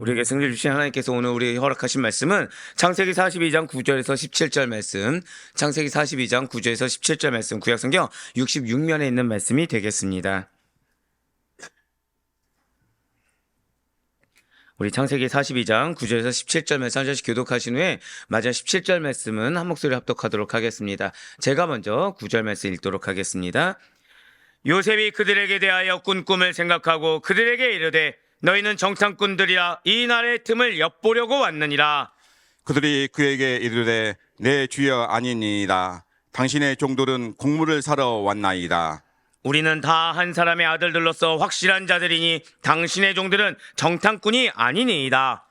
우리에게 승리를 주신 하나님께서 오늘 우리에게 허락하신 말씀은 창세기 42장 9절에서 17절 말씀, 창세기 42장 9절에서 17절 말씀, 구약성경 66면에 있는 말씀이 되겠습니다. 우리 창세기 42장 9절에서 17절 말씀 한 절씩 교독하신 후에 마지막 17절 말씀은 한 목소리 합독하도록 하겠습니다. 제가 먼저 9절 말씀 읽도록 하겠습니다. 요셉이 그들에게 대하여 꾼 꿈을 생각하고 그들에게 이르되 너희는 정탐꾼들이라 이 날의 틈을 엿보려고 왔느니라. 그들이 그에게 이르되 내 주여 아니니이다. 당신의 종들은 곡물을 사러 왔나이다. 우리는 다 한 사람의 아들들로서 확실한 자들이니 당신의 종들은 정탐꾼이 아니니이다.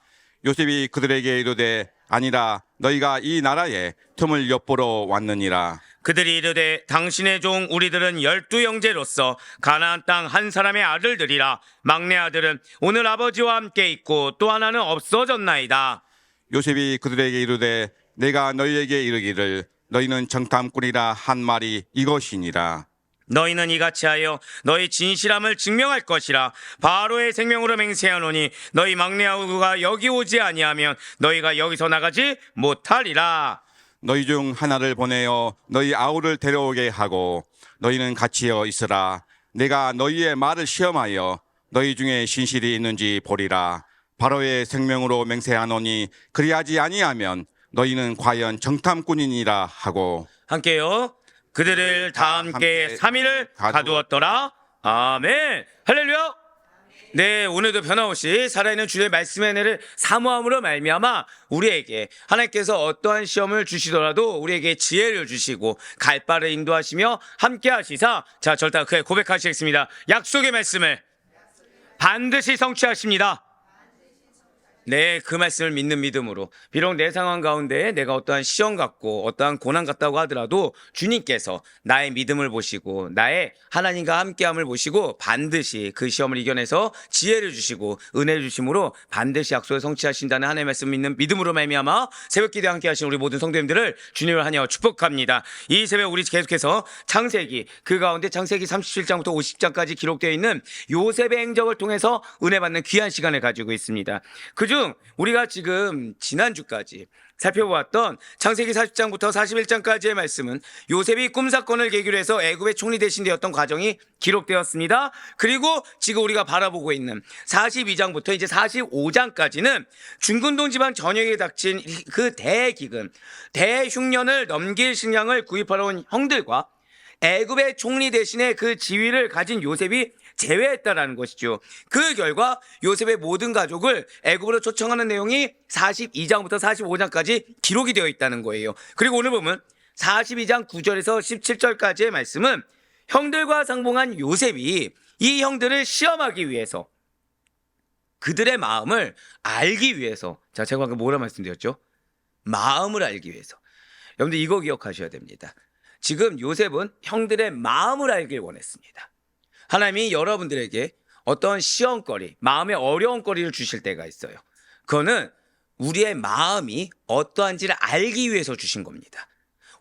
요셉이 그들에게 이르되 아니라 너희가 이 나라의 틈을 엿보러 왔느니라. 그들이 이르되 당신의 종 우리들은 12형제로서 가나안 땅 한 사람의 아들들이라. 막내 아들은 오늘 아버지와 함께 있고 또 하나는 없어졌나이다. 요셉이 그들에게 이르되 내가 너희에게 이르기를 너희는 정탐꾼이라 한 말이 이것이니라. 너희는 이같이 하여 너희 진실함을 증명할 것이라. 바로의 생명으로 맹세하노니 너희 막내 아우가 여기 오지 아니하면 너희가 여기서 나가지 못하리라. 너희 중 하나를 보내어 너희 아우를 데려오게 하고 너희는 같이여 있으라. 내가 너희의 말을 시험하여 너희 중에 신실이 있는지 보리라. 바로의 생명으로 맹세하노니 그리하지 아니하면 너희는 과연 정탐꾼이니라 하고 함께요. 그들을 다 함께 3일을 가두었더라. 아멘. 할렐루야. 네, 오늘도 변함없이 살아있는 주의 말씀의 은혜를 사모함으로 말미암아 우리에게 하나님께서 어떠한 시험을 주시더라도 우리에게 지혜를 주시고 갈 바를 인도하시며 함께 하시사, 자, 절대 그에 고백하시겠습니다. 약속의 말씀을 반드시 성취하십니다. 네, 그 말씀을 믿는 믿음으로 비록 내 상황 가운데 내가 어떠한 시험 같고 어떠한 고난 같다고 하더라도 주님께서 나의 믿음을 보시고 나의 하나님과 함께함을 보시고 반드시 그 시험을 이겨내서 지혜를 주시고 은혜를 주심으로 반드시 약속을 성취하신다는 하나님의 말씀 믿는 믿음으로 말미암아 새벽기도에 함께 하신 우리 모든 성도님들을 주님을 환영하여 축복합니다. 이 새벽 우리 계속해서 창세기, 그 가운데 창세기 37장부터 50장까지 기록되어 있는 요셉의 행적을 통해서 은혜 받는 귀한 시간을 가지고 있습니다. 그중 우리가 지금 지난주까지 살펴보았던 창세기 40장부터 41장까지의 말씀은 요셉이 꿈 사건을 계기로 해서 애굽의 총리 대신 되었던 과정이 기록되었습니다. 그리고 지금 우리가 바라보고 있는 42장부터 이제 45장까지는 중근동 지방 전역에 닥친 그 대기근, 대흉년을 넘길 식량을 구입하러 온 형들과 애굽의 총리 대신에 그 지위를 가진 요셉이 제외했다라는 것이죠. 그 결과 요셉의 모든 가족을 애굽으로 초청하는 내용이 42장부터 45장까지 기록이 되어 있다는 거예요. 그리고 오늘 보면 42장 9절에서 17절까지의 말씀은 형들과 상봉한 요셉이 이 형들을 시험하기 위해서, 그들의 마음을 알기 위해서, 자, 제가 방금 뭐라 말씀드렸죠? 마음을 알기 위해서. 여러분들 이거 기억하셔야 됩니다. 지금 요셉은 형들의 마음을 알길 원했습니다. 하나님이 여러분들에게 어떤 시험거리, 마음의 어려운 거리를 주실 때가 있어요. 그거는 우리의 마음이 어떠한지를 알기 위해서 주신 겁니다.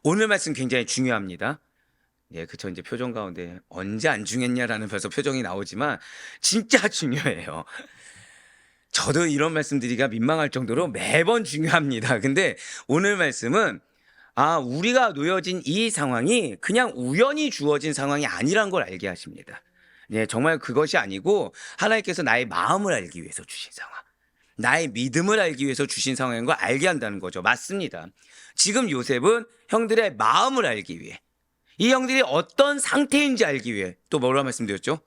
오늘 말씀 굉장히 중요합니다. 예, 그쵸. 이제 표정 가운데 언제 안 중요했냐라는 벌써 표정이 나오지만 진짜 중요해요. 저도 이런 말씀 드리기가 민망할 정도로 매번 중요합니다. 근데 오늘 말씀은 우리가 놓여진 이 상황이 그냥 우연히 주어진 상황이 아니란 걸 알게 하십니다. 네, 정말 그것이 아니고 하나님께서 나의 마음을 알기 위해서 주신 상황, 나의 믿음을 알기 위해서 주신 상황인 걸 알게 한다는 거죠. 맞습니다. 지금 요셉은 형들의 마음을 알기 위해, 이 형들이 어떤 상태인지 알기 위해, 또 뭐라 말씀드렸죠?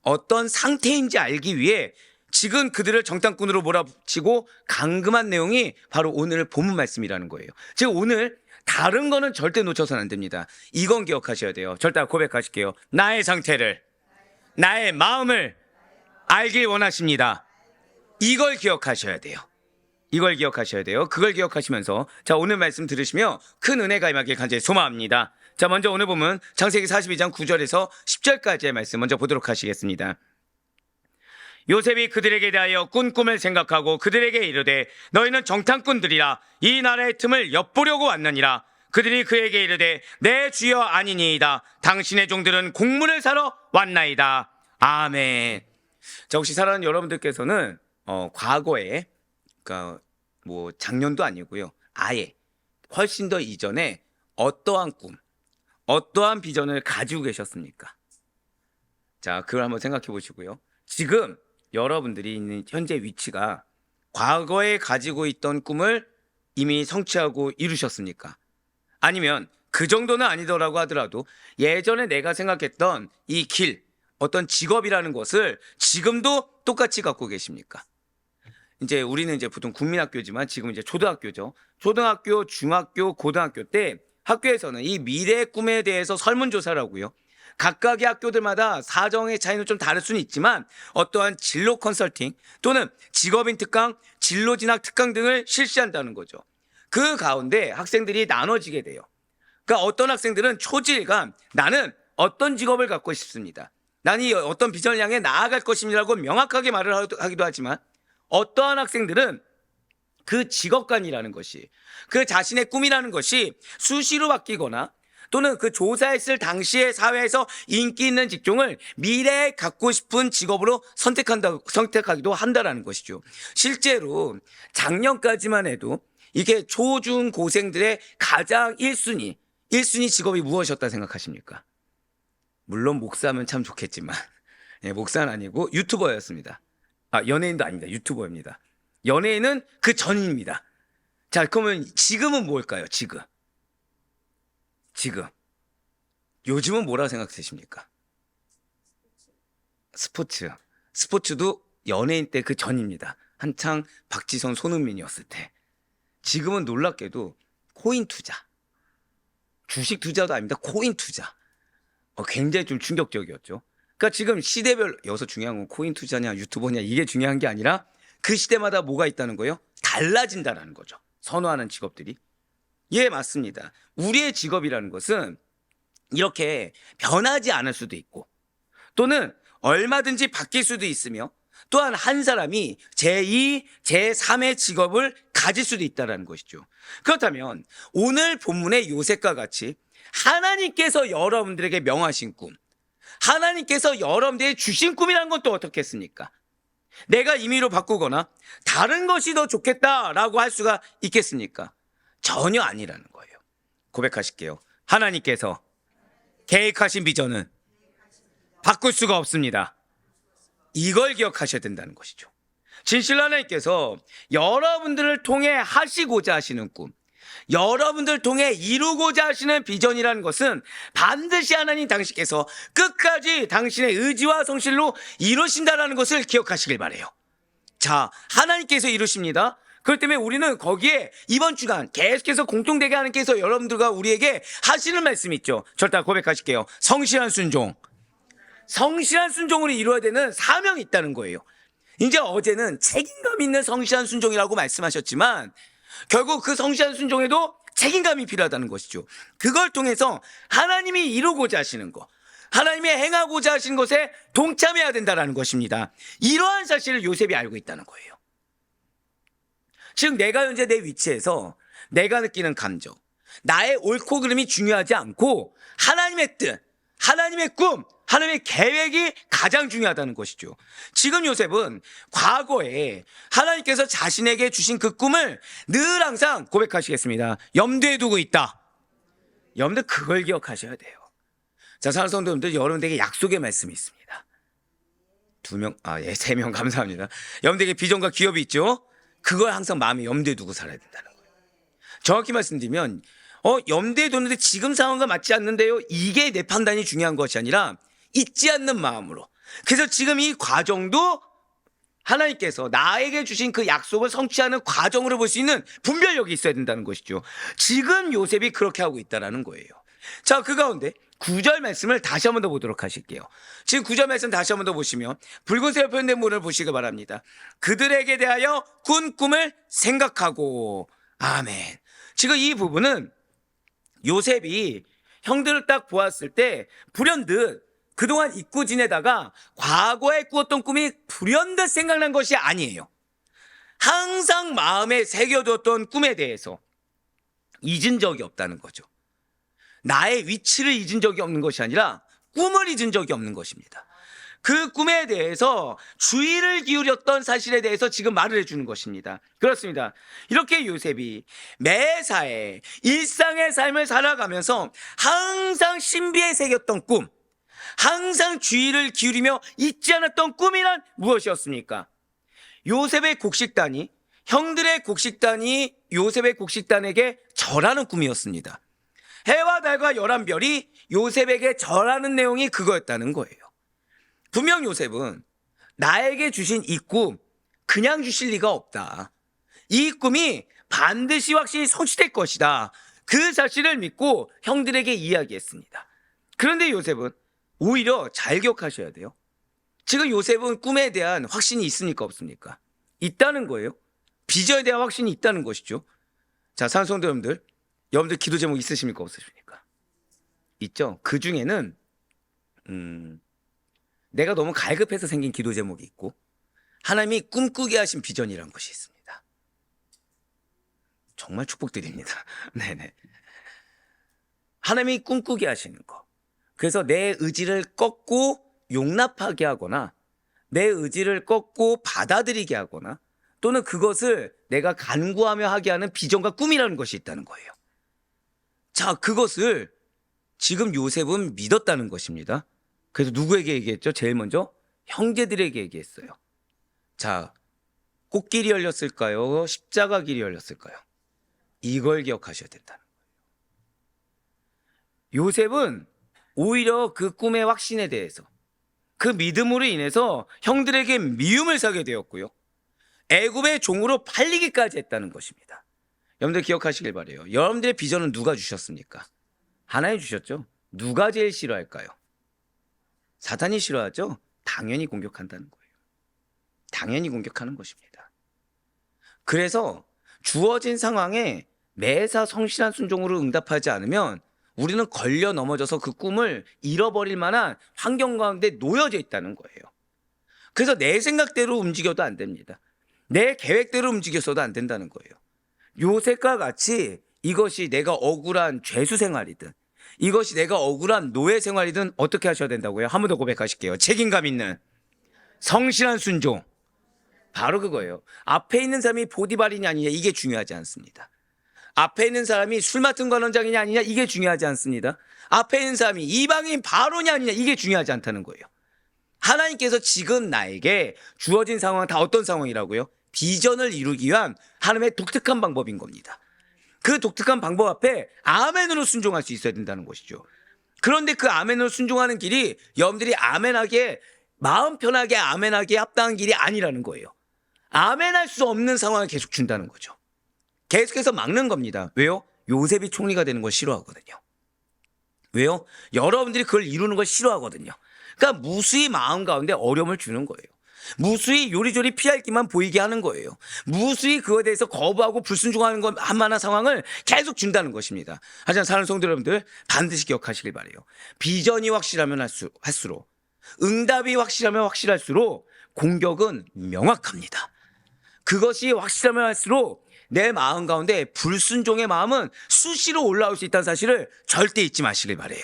어떤 상태인지 알기 위해 지금 그들을 정탐꾼으로 몰아붙이고 감금한 내용이 바로 오늘 본문 말씀이라는 거예요. 즉 오늘 다른 거는 절대 놓쳐서는 안 됩니다. 이건 기억하셔야 돼요. 절대 고백하실게요. 나의 상태를, 나의 마음을 알길 원하십니다. 이걸 기억하셔야 돼요. 이걸 기억하셔야 돼요. 그걸 기억하시면서 자, 오늘 말씀 들으시며 큰 은혜가 임하길 간절히 소망합니다. 자, 먼저 오늘 보면 창세기 42장 9절에서 10절까지의 말씀 먼저 보도록 하시겠습니다. 요셉이 그들에게 대하여 꾼 꿈을 생각하고 그들에게 이르되 너희는 정탐꾼들이라 이 나라의 틈을 엿보려고 왔느니라. 그들이 그에게 이르되 내 주여 아니니이다. 당신의 종들은 곡물을 사러 왔나이다. 아멘. 자, 혹시 사랑하는 여러분들께서는 과거에, 그러니까 뭐 작년도 아니고요, 아예 훨씬 더 이전에 어떠한 꿈, 어떠한 비전을 가지고 계셨습니까? 자, 그걸 한번 생각해 보시고요. 지금 여러분들이 있는 현재 위치가 과거에 가지고 있던 꿈을 이미 성취하고 이루셨습니까? 아니면 그 정도는 아니더라고 하더라도 예전에 내가 생각했던 이 길, 어떤 직업이라는 것을 지금도 똑같이 갖고 계십니까? 이제 우리는 이제 보통 국민학교지만 지금 이제 초등학교죠. 초등학교, 중학교, 고등학교 때 학교에서는 이 미래의 꿈에 대해서 설문조사를 하고요. 각각의 학교들마다 사정의 차이는 좀 다를 수는 있지만 어떠한 진로 컨설팅 또는 직업인 특강, 진로 진학 특강 등을 실시한다는 거죠. 그 가운데 학생들이 나눠지게 돼요. 그러니까 어떤 학생들은 초질감, 나는 어떤 직업을 갖고 싶습니다. 나는 이 어떤 비전을 향해 나아갈 것입니다라고 명확하게 말을 하기도 하지만 어떠한 학생들은 그 직업관이라는 것이, 그 자신의 꿈이라는 것이 수시로 바뀌거나 또는 그 조사했을 당시의 사회에서 인기 있는 직종을 미래에 갖고 싶은 직업으로 선택하기도 한다라는 것이죠. 실제로 작년까지만 해도 이게 초중고생들의 가장 1순위 직업이 무엇이었다 생각하십니까? 물론 목사면 참 좋겠지만 목사는 아니고 유튜버였습니다. 연예인도 아닙니다. 유튜버입니다. 연예인은 그 전입니다. 자, 그러면 지금은 뭘까요? 지금 요즘은 뭐라고 생각되십니까? 스포츠도 연예인 때 그 전입니다. 한창 박지성, 손흥민이었을 때. 지금은 놀랍게도 코인 투자, 주식 투자도 아닙니다. 코인 투자. 굉장히 좀 충격적이었죠. 그러니까 지금 시대별, 여기서 중요한 건 코인 투자냐 유튜버냐 이게 중요한 게 아니라 그 시대마다 뭐가 있다는 거예요? 달라진다는 거죠. 선호하는 직업들이. 예, 맞습니다. 우리의 직업이라는 것은 이렇게 변하지 않을 수도 있고 또는 얼마든지 바뀔 수도 있으며 또한 한 사람이 제2, 제3의 직업을 가질 수도 있다는 것이죠. 그렇다면 오늘 본문의 요셉과 같이 하나님께서 여러분들에게 명하신 꿈, 하나님께서 여러분들에게 주신 꿈이라는 건 또 어떻겠습니까? 내가 임의로 바꾸거나 다른 것이 더 좋겠다라고 할 수가 있겠습니까? 전혀 아니라는 거예요. 고백하실게요. 하나님께서 계획하신 비전은 바꿀 수가 없습니다. 이걸 기억하셔야 된다는 것이죠. 진실로 하나님께서 여러분들을 통해 하시고자 하시는 꿈, 여러분들 통해 이루고자 하시는 비전이라는 것은 반드시 하나님 당신께서 끝까지 당신의 의지와 성실로 이루신다는 것을 기억하시길 바라요. 자, 하나님께서 이루십니다. 그렇기 때문에 우리는 거기에 이번 주간 계속해서 공통되게 하나님께서 여러분들과 우리에게 하시는 말씀이 있죠. 절대 고백하실게요. 성실한 순종으로 이루어야 되는 사명이 있다는 거예요. 이제 어제는 책임감 있는 성실한 순종이라고 말씀하셨지만 결국 그 성실한 순종에도 책임감이 필요하다는 것이죠. 그걸 통해서 하나님이 이루고자 하시는 것, 하나님이 행하고자 하시는 것에 동참해야 된다는 것입니다. 이러한 사실을 요셉이 알고 있다는 거예요. 즉 내가 현재 내 위치에서 내가 느끼는 감정, 나의 옳고 그름이 중요하지 않고 하나님의 뜻, 하나님의 꿈, 하나님의 계획이 가장 중요하다는 것이죠. 지금 요셉은 과거에 하나님께서 자신에게 주신 그 꿈을 늘 항상 고백하시겠습니다. 염두에 두고 있다. 여러분들 그걸 기억하셔야 돼요. 자, 사랑하는 성도님들, 여러분들에게 약속의 말씀이 있습니다. 3명 감사합니다. 여러분들에게 비전과 기업이 있죠? 그걸 항상 마음에 염두에 두고 살아야 된다는 거예요. 정확히 말씀드리면 염두에 두는데 지금 상황과 맞지 않는데요, 이게 내 판단이 중요한 것이 아니라 잊지 않는 마음으로. 그래서 지금 이 과정도 하나님께서 나에게 주신 그 약속을 성취하는 과정으로 볼 수 있는 분별력이 있어야 된다는 것이죠. 지금 요셉이 그렇게 하고 있다는 거예요. 자, 그 가운데 9절 말씀을 다시 한 번 더 보도록 하실게요. 지금 9절 말씀 다시 한 번 더 보시면 붉은색으로 표현된 부분을 보시기 바랍니다. 그들에게 대하여 꾼 꿈을 생각하고. 아멘. 지금 이 부분은 요셉이 형들을 딱 보았을 때 불현듯 그동안 잊고 지내다가 과거에 꾸었던 꿈이 불현듯 생각난 것이 아니에요. 항상 마음에 새겨두었던 꿈에 대해서 잊은 적이 없다는 거죠. 나의 위치를 잊은 적이 없는 것이 아니라 꿈을 잊은 적이 없는 것입니다. 그 꿈에 대해서 주의를 기울였던 사실에 대해서 지금 말을 해주는 것입니다. 그렇습니다. 이렇게 요셉이 매사에 일상의 삶을 살아가면서 항상 신비에 새겼던 꿈, 항상 주의를 기울이며 잊지 않았던 꿈이란 무엇이었습니까? 요셉의 곡식단이, 형들의 곡식단이 요셉의 곡식단에게 절하는 꿈이었습니다. 해와 달과 11별이 요셉에게 절하는 내용이 그거였다는 거예요. 분명 요셉은 나에게 주신 이 꿈 그냥 주실 리가 없다. 이 꿈이 반드시 확실히 성취될 것이다. 그 사실을 믿고 형들에게 이야기했습니다. 그런데 요셉은 오히려 잘 기억하셔야 돼요. 지금 요셉은 꿈에 대한 확신이 있습니까 없습니까? 있다는 거예요. 비전에 대한 확신이 있다는 것이죠. 자, 사랑하는 성도 여러분들 기도 제목 있으십니까 없으십니까? 있죠. 그 중에는 내가 너무 갈급해서 생긴 기도 제목이 있고 하나님이 꿈꾸게 하신 비전이라는 것이 있습니다. 정말 축복드립니다. 네네. 하나님이 꿈꾸게 하시는 거. 그래서 내 의지를 꺾고 용납하게 하거나 내 의지를 꺾고 받아들이게 하거나 또는 그것을 내가 간구하며 하게 하는 비전과 꿈이라는 것이 있다는 거예요. 자, 그것을 지금 요셉은 믿었다는 것입니다. 그래서 누구에게 얘기했죠? 제일 먼저 형제들에게 얘기했어요. 자, 꽃길이 열렸을까요? 십자가 길이 열렸을까요? 이걸 기억하셔야 된다는 거예요. 요셉은 오히려 그 꿈의 확신에 대해서 그 믿음으로 인해서 형들에게 미움을 사게 되었고요. 애굽의 종으로 팔리기까지 했다는 것입니다. 여러분들 기억하시길 바라요. 여러분들의 비전은 누가 주셨습니까? 하나님 주셨죠. 누가 제일 싫어할까요? 사탄이 싫어하죠? 당연히 공격한다는 거예요. 당연히 공격하는 것입니다. 그래서 주어진 상황에 매사 성실한 순종으로 응답하지 않으면 우리는 걸려 넘어져서 그 꿈을 잃어버릴 만한 환경 가운데 놓여져 있다는 거예요. 그래서 내 생각대로 움직여도 안 됩니다. 내 계획대로 움직여서도 안 된다는 거예요. 요셉과 같이 이것이 내가 억울한 죄수 생활이든 이것이 내가 억울한 노예 생활이든 어떻게 하셔야 된다고요? 한 번 더 고백하실게요. 책임감 있는 성실한 순종. 바로 그거예요. 앞에 있는 사람이 보디발이냐 아니냐 이게 중요하지 않습니다. 앞에 있는 사람이 술 맡은 관원장이냐 아니냐 이게 중요하지 않습니다. 앞에 있는 사람이 이방인 바로냐 아니냐 이게 중요하지 않다는 거예요. 하나님께서 지금 나에게 주어진 상황은 다 어떤 상황이라고요? 비전을 이루기 위한 하나님의 독특한 방법인 겁니다. 그 독특한 방법 앞에 아멘으로 순종할 수 있어야 된다는 것이죠. 그런데 그 아멘으로 순종하는 길이 여러분들이 아멘하게 마음 편하게 아멘하게 합당한 길이 아니라는 거예요. 아멘할 수 없는 상황을 계속 준다는 거죠. 계속해서 막는 겁니다. 왜요? 요셉이 총리가 되는 걸 싫어하거든요. 왜요? 여러분들이 그걸 이루는 걸 싫어하거든요. 그러니까 무수히 마음 가운데 어려움을 주는 거예요. 무수히 요리조리 피할 기만 보이게 하는 거예요. 무수히 그거에 대해서 거부하고 불순종하는 것 한만한 상황을 계속 준다는 것입니다. 하지만 사랑하는 성도 여러분들 반드시 기억하시길 바라요. 비전이 확실하면 할수록 응답이 확실하면 확실할수록 공격은 명확합니다. 그것이 확실하면 할수록 내 마음 가운데 불순종의 마음은 수시로 올라올 수 있다는 사실을 절대 잊지 마시길 바라요.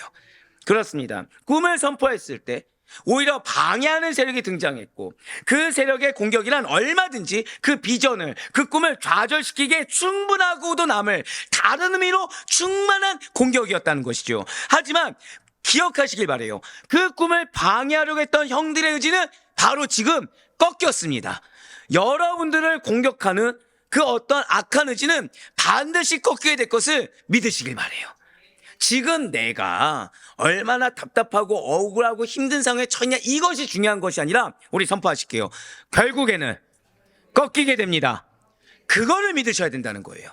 그렇습니다. 꿈을 선포했을 때 오히려 방해하는 세력이 등장했고 그 세력의 공격이란 얼마든지 그 비전을 그 꿈을 좌절시키기에 충분하고도 남을 다른 의미로 충만한 공격이었다는 것이죠. 하지만 기억하시길 바라요. 그 꿈을 방해하려고 했던 형들의 의지는 바로 지금 꺾였습니다. 여러분들을 공격하는 그 어떤 악한 의지는 반드시 꺾이게 될 것을 믿으시길 바라요. 지금 내가 얼마나 답답하고 억울하고 힘든 상황에 처했냐 이것이 중요한 것이 아니라 우리 선포하실게요. 결국에는 꺾이게 됩니다. 그거를 믿으셔야 된다는 거예요.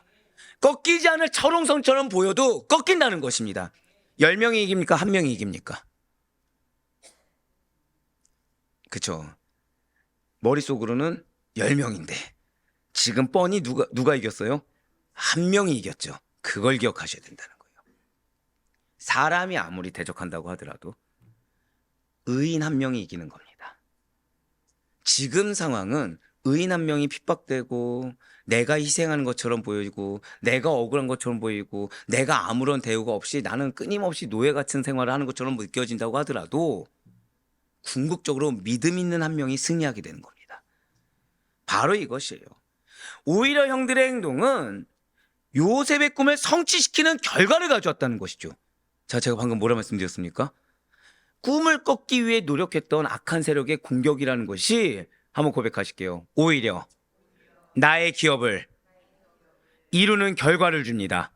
꺾이지 않을 철옹성처럼 보여도 꺾인다는 것입니다. 10명이 이깁니까? 1명이 이깁니까? 그쵸? 머릿속으로는 10명인데 지금 뻔히 누가 이겼어요? 1명이 이겼죠. 그걸 기억하셔야 된다는 거예요. 사람이 아무리 대적한다고 하더라도 의인 1명이 이기는 겁니다. 지금 상황은 의인 1명이 핍박되고 내가 희생하는 것처럼 보이고 내가 억울한 것처럼 보이고 내가 아무런 대우가 없이 나는 끊임없이 노예 같은 생활을 하는 것처럼 느껴진다고 하더라도 궁극적으로 믿음 있는 한 명이 승리하게 되는 겁니다. 바로 이것이에요. 오히려 형들의 행동은 요셉의 꿈을 성취시키는 결과를 가져왔다는 것이죠. 자, 제가 방금 뭐라 말씀드렸습니까? 꿈을 꺾기 위해 노력했던 악한 세력의 공격이라는 것이, 한번 고백하실게요, 오히려 나의 기업을 이루는 결과를 줍니다.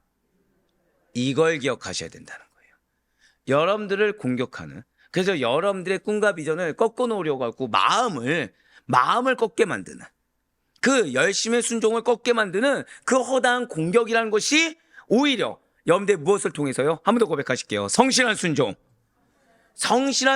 이걸 기억하셔야 된다는 거예요. 여러분들을 공격하는, 그래서 여러분들의 꿈과 비전을 꺾어 놓으려고 하고 마음을 꺾게 만드는, 그 열심의 순종을 꺾게 만드는 그 허다한 공격이라는 것이 오히려 여러분들 무엇을 통해서요? 한 번 더 고백하실게요. 성실한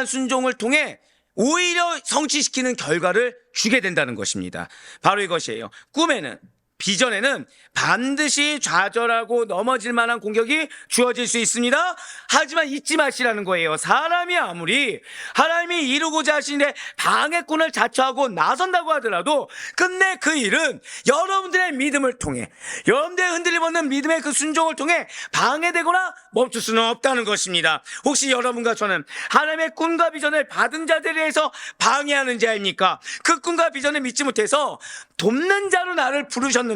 순종을 통해 오히려 성취시키는 결과를 주게 된다는 것입니다. 바로 이것이에요. 꿈에는, 비전에는 반드시 좌절하고 넘어질 만한 공격이 주어질 수 있습니다. 하지만 잊지 마시라는 거예요. 사람이 아무리 하나님이 이루고자 하시는데 방해꾼을 자처하고 나선다고 하더라도 끝내 그 일은 여러분들의 믿음을 통해, 여러분들의 흔들림 없는 믿음의 그 순종을 통해 방해되거나 멈출 수는 없다는 것입니다. 혹시 여러분과 저는 하나님의 꿈과 비전을 받은 자들에 대해서 방해하는 자입니까? 그 꿈과 비전을 믿지 못해서 돕는 자로 나를 부르셨는데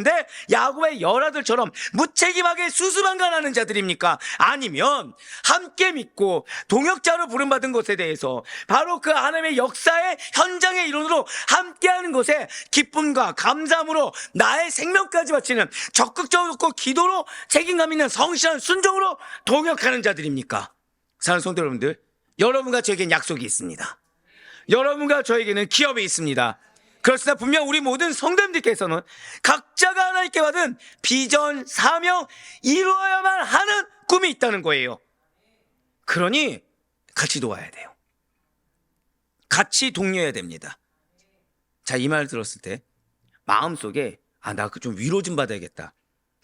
야곱의 열아들처럼 무책임하게 수수방관하는 자들입니까? 아니면 함께 믿고 동역자로 부름받은 것에 대해서 바로 그 하나님의 역사의 현장의 일원으로 함께하는 것에 기쁨과 감사함으로 나의 생명까지 바치는 적극적으로 기도로 책임감 있는 성실한 순종으로 동역하는 자들입니까? 사랑하는 성도 여러분들, 여러분과 저에게는 약속이 있습니다. 여러분과 저에게는 기업이 있습니다. 그렇습니다. 분명 우리 모든 성도님들께서는 각자가 하나님께 받은 비전, 사명, 이루어야만 하는 꿈이 있다는 거예요. 그러니 같이 도와야 돼요. 같이 독려해야 됩니다. 자, 이 말 들었을 때 마음속에 나 좀 위로 좀 받아야겠다.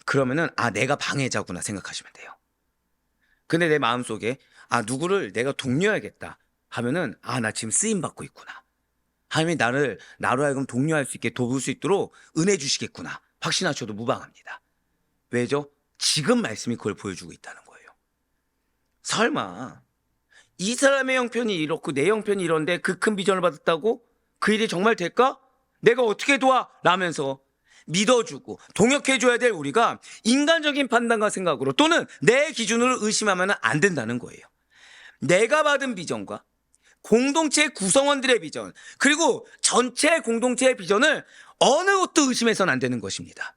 그러면은 내가 방해자구나 생각하시면 돼요. 근데 내 마음속에 누구를 내가 독려해야겠다 하면은 나 지금 쓰임 받고 있구나. 하나님이 나로 하여금 독려할 수 있게 도울 수 있도록 은혜 주시겠구나 확신하셔도 무방합니다. 왜죠? 지금 말씀이 그걸 보여주고 있다는 거예요. 설마 이 사람의 형편이 이렇고 내 형편이 이런데 그 큰 비전을 받았다고 그 일이 정말 될까? 내가 어떻게 도와? 라면서 믿어주고 동역해줘야 될 우리가 인간적인 판단과 생각으로 또는 내 기준으로 의심하면 안 된다는 거예요. 내가 받은 비전과 공동체 구성원들의 비전, 그리고 전체 공동체의 비전을 어느 것도 의심해서는 안 되는 것입니다.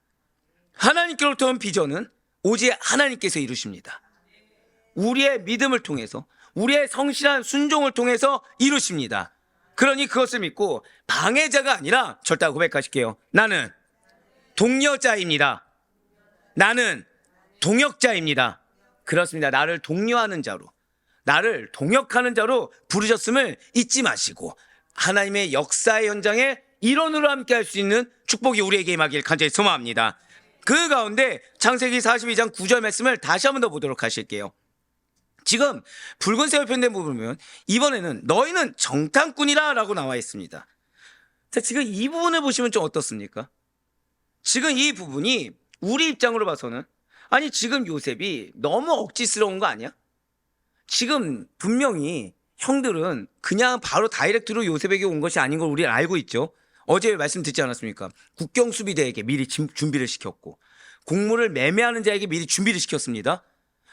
하나님께로부터 온 비전은 오직 하나님께서 이루십니다. 우리의 믿음을 통해서, 우리의 성실한 순종을 통해서 이루십니다. 그러니 그것을 믿고 방해자가 아니라 절대 고백하실게요. 나는 동료자입니다. 나는 동역자입니다. 그렇습니다. 나를 독려하는 자로, 나를 동역하는 자로 부르셨음을 잊지 마시고 하나님의 역사의 현장에 일원으로 함께 할 수 있는 축복이 우리에게 임하길 간절히 소망합니다. 그 가운데 창세기 42장 9절 말씀을 다시 한번 더 보도록 하실게요. 지금 붉은색으로 표현된 부분을 보면 이번에는 너희는 정탐꾼이라 라고 나와 있습니다. 자, 지금 이 부분을 보시면 좀 어떻습니까? 지금 이 부분이 우리 입장으로 봐서는 지금 요셉이 너무 억지스러운 거 아니야? 지금 분명히 형들은 그냥 바로 다이렉트로 요셉에게 온 것이 아닌 걸 우리는 알고 있죠. 어제 말씀 듣지 않았습니까? 국경수비대에게 미리 준비를 시켰고 곡물을 매매하는 자에게 미리 준비를 시켰습니다.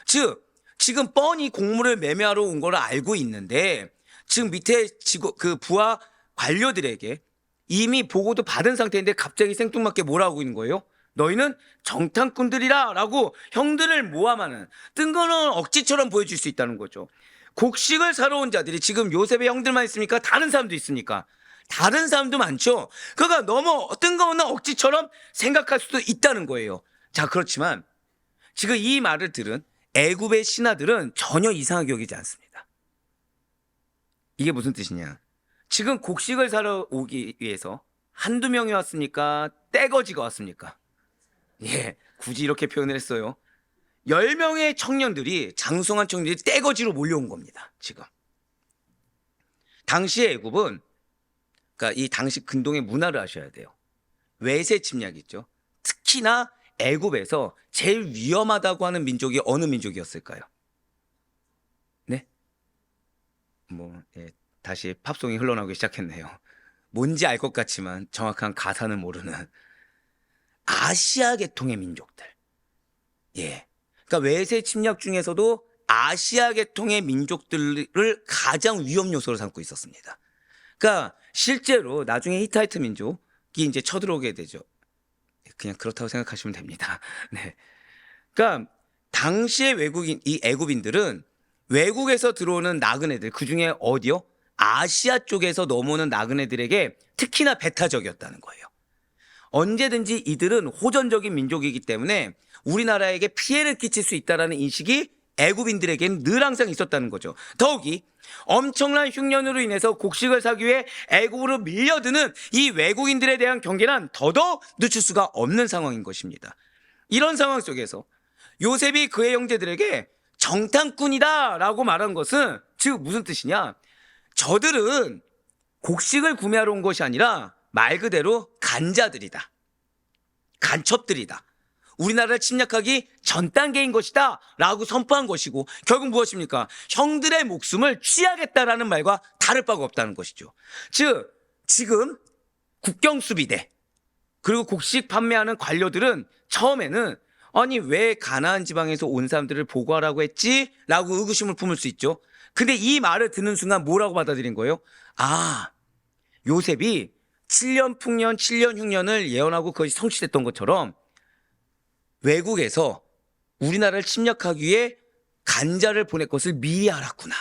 즉 지금 뻔히 곡물을 매매하러 온 걸 알고 있는데 지금 밑에 그 부하 관료들에게 이미 보고도 받은 상태인데 갑자기 생뚱맞게 뭐라고 있는 거예요? 너희는 정탐꾼들이라 라고 형들을 모함하는 뜬금없는 억지처럼 보여줄 수 있다는 거죠. 곡식을 사러 온 자들이 지금 요셉의 형들만 있습니까? 다른 사람도 있습니까? 다른 사람도 많죠. 그가 너무 뜬금없는 억지처럼 생각할 수도 있다는 거예요. 자, 그렇지만 지금 이 말을 들은 애굽의 신하들은 전혀 이상하게 여기지 않습니다. 이게 무슨 뜻이냐? 지금 곡식을 사러 오기 위해서 한두 명이 왔습니까? 떼거지가 왔습니까? 예, 굳이 이렇게 표현을 했어요. 10명의 청년들이, 장성한 청년들이 떼거지로 몰려온 겁니다. 지금 당시의 애굽은, 그러니까 이 당시 근동의 문화를 아셔야 돼요. 외세 침략이 있죠. 특히나 애굽에서 제일 위험하다고 하는 민족이 어느 민족이었을까요? 네? 다시 팝송이 흘러나오기 시작했네요. 뭔지 알 것 같지만 정확한 가사는 모르는 아시아 계통의 민족들. 예. 그러니까 외세 침략 중에서도 아시아 계통의 민족들을 가장 위험 요소로 삼고 있었습니다. 그러니까 실제로 나중에 히타이트 민족이 이제 쳐들어오게 되죠. 그냥 그렇다고 생각하시면 됩니다. 네. 그러니까 당시의 외국인, 이 애굽인들은 외국에서 들어오는 나그네들, 그 중에 어디요? 아시아 쪽에서 넘어오는 나그네들에게 특히나 배타적이었다는 거예요. 언제든지 이들은 호전적인 민족이기 때문에 우리나라에게 피해를 끼칠 수 있다는 인식이 애굽인들에게는 늘 항상 있었다는 거죠. 더욱이 엄청난 흉년으로 인해서 곡식을 사기 위해 애굽으로 밀려드는 이 외국인들에 대한 경계는 더더욱 늦출 수가 없는 상황인 것입니다. 이런 상황 속에서 요셉이 그의 형제들에게 정탐꾼이다 라고 말한 것은 즉 무슨 뜻이냐, 저들은 곡식을 구매하러 온 것이 아니라 말 그대로 간자들이다, 간첩들이다, 우리나라를 침략하기 전 단계인 것이다 라고 선포한 것이고, 결국 무엇입니까? 형들의 목숨을 취하겠다라는 말과 다를 바가 없다는 것이죠. 즉 지금 국경수비대 그리고 곡식 판매하는 관료들은 처음에는 아니 왜 가나안 지방에서 온 사람들을 보고하라고 했지? 라고 의구심을 품을 수 있죠. 근데 이 말을 듣는 순간 뭐라고 받아들인 거예요? 아, 요셉이 7년 풍년 7년 흉년을 예언하고 그것이 성취됐던 것처럼 외국에서 우리나라를 침략하기 위해 간자를 보낼 것을 미리 알았구나.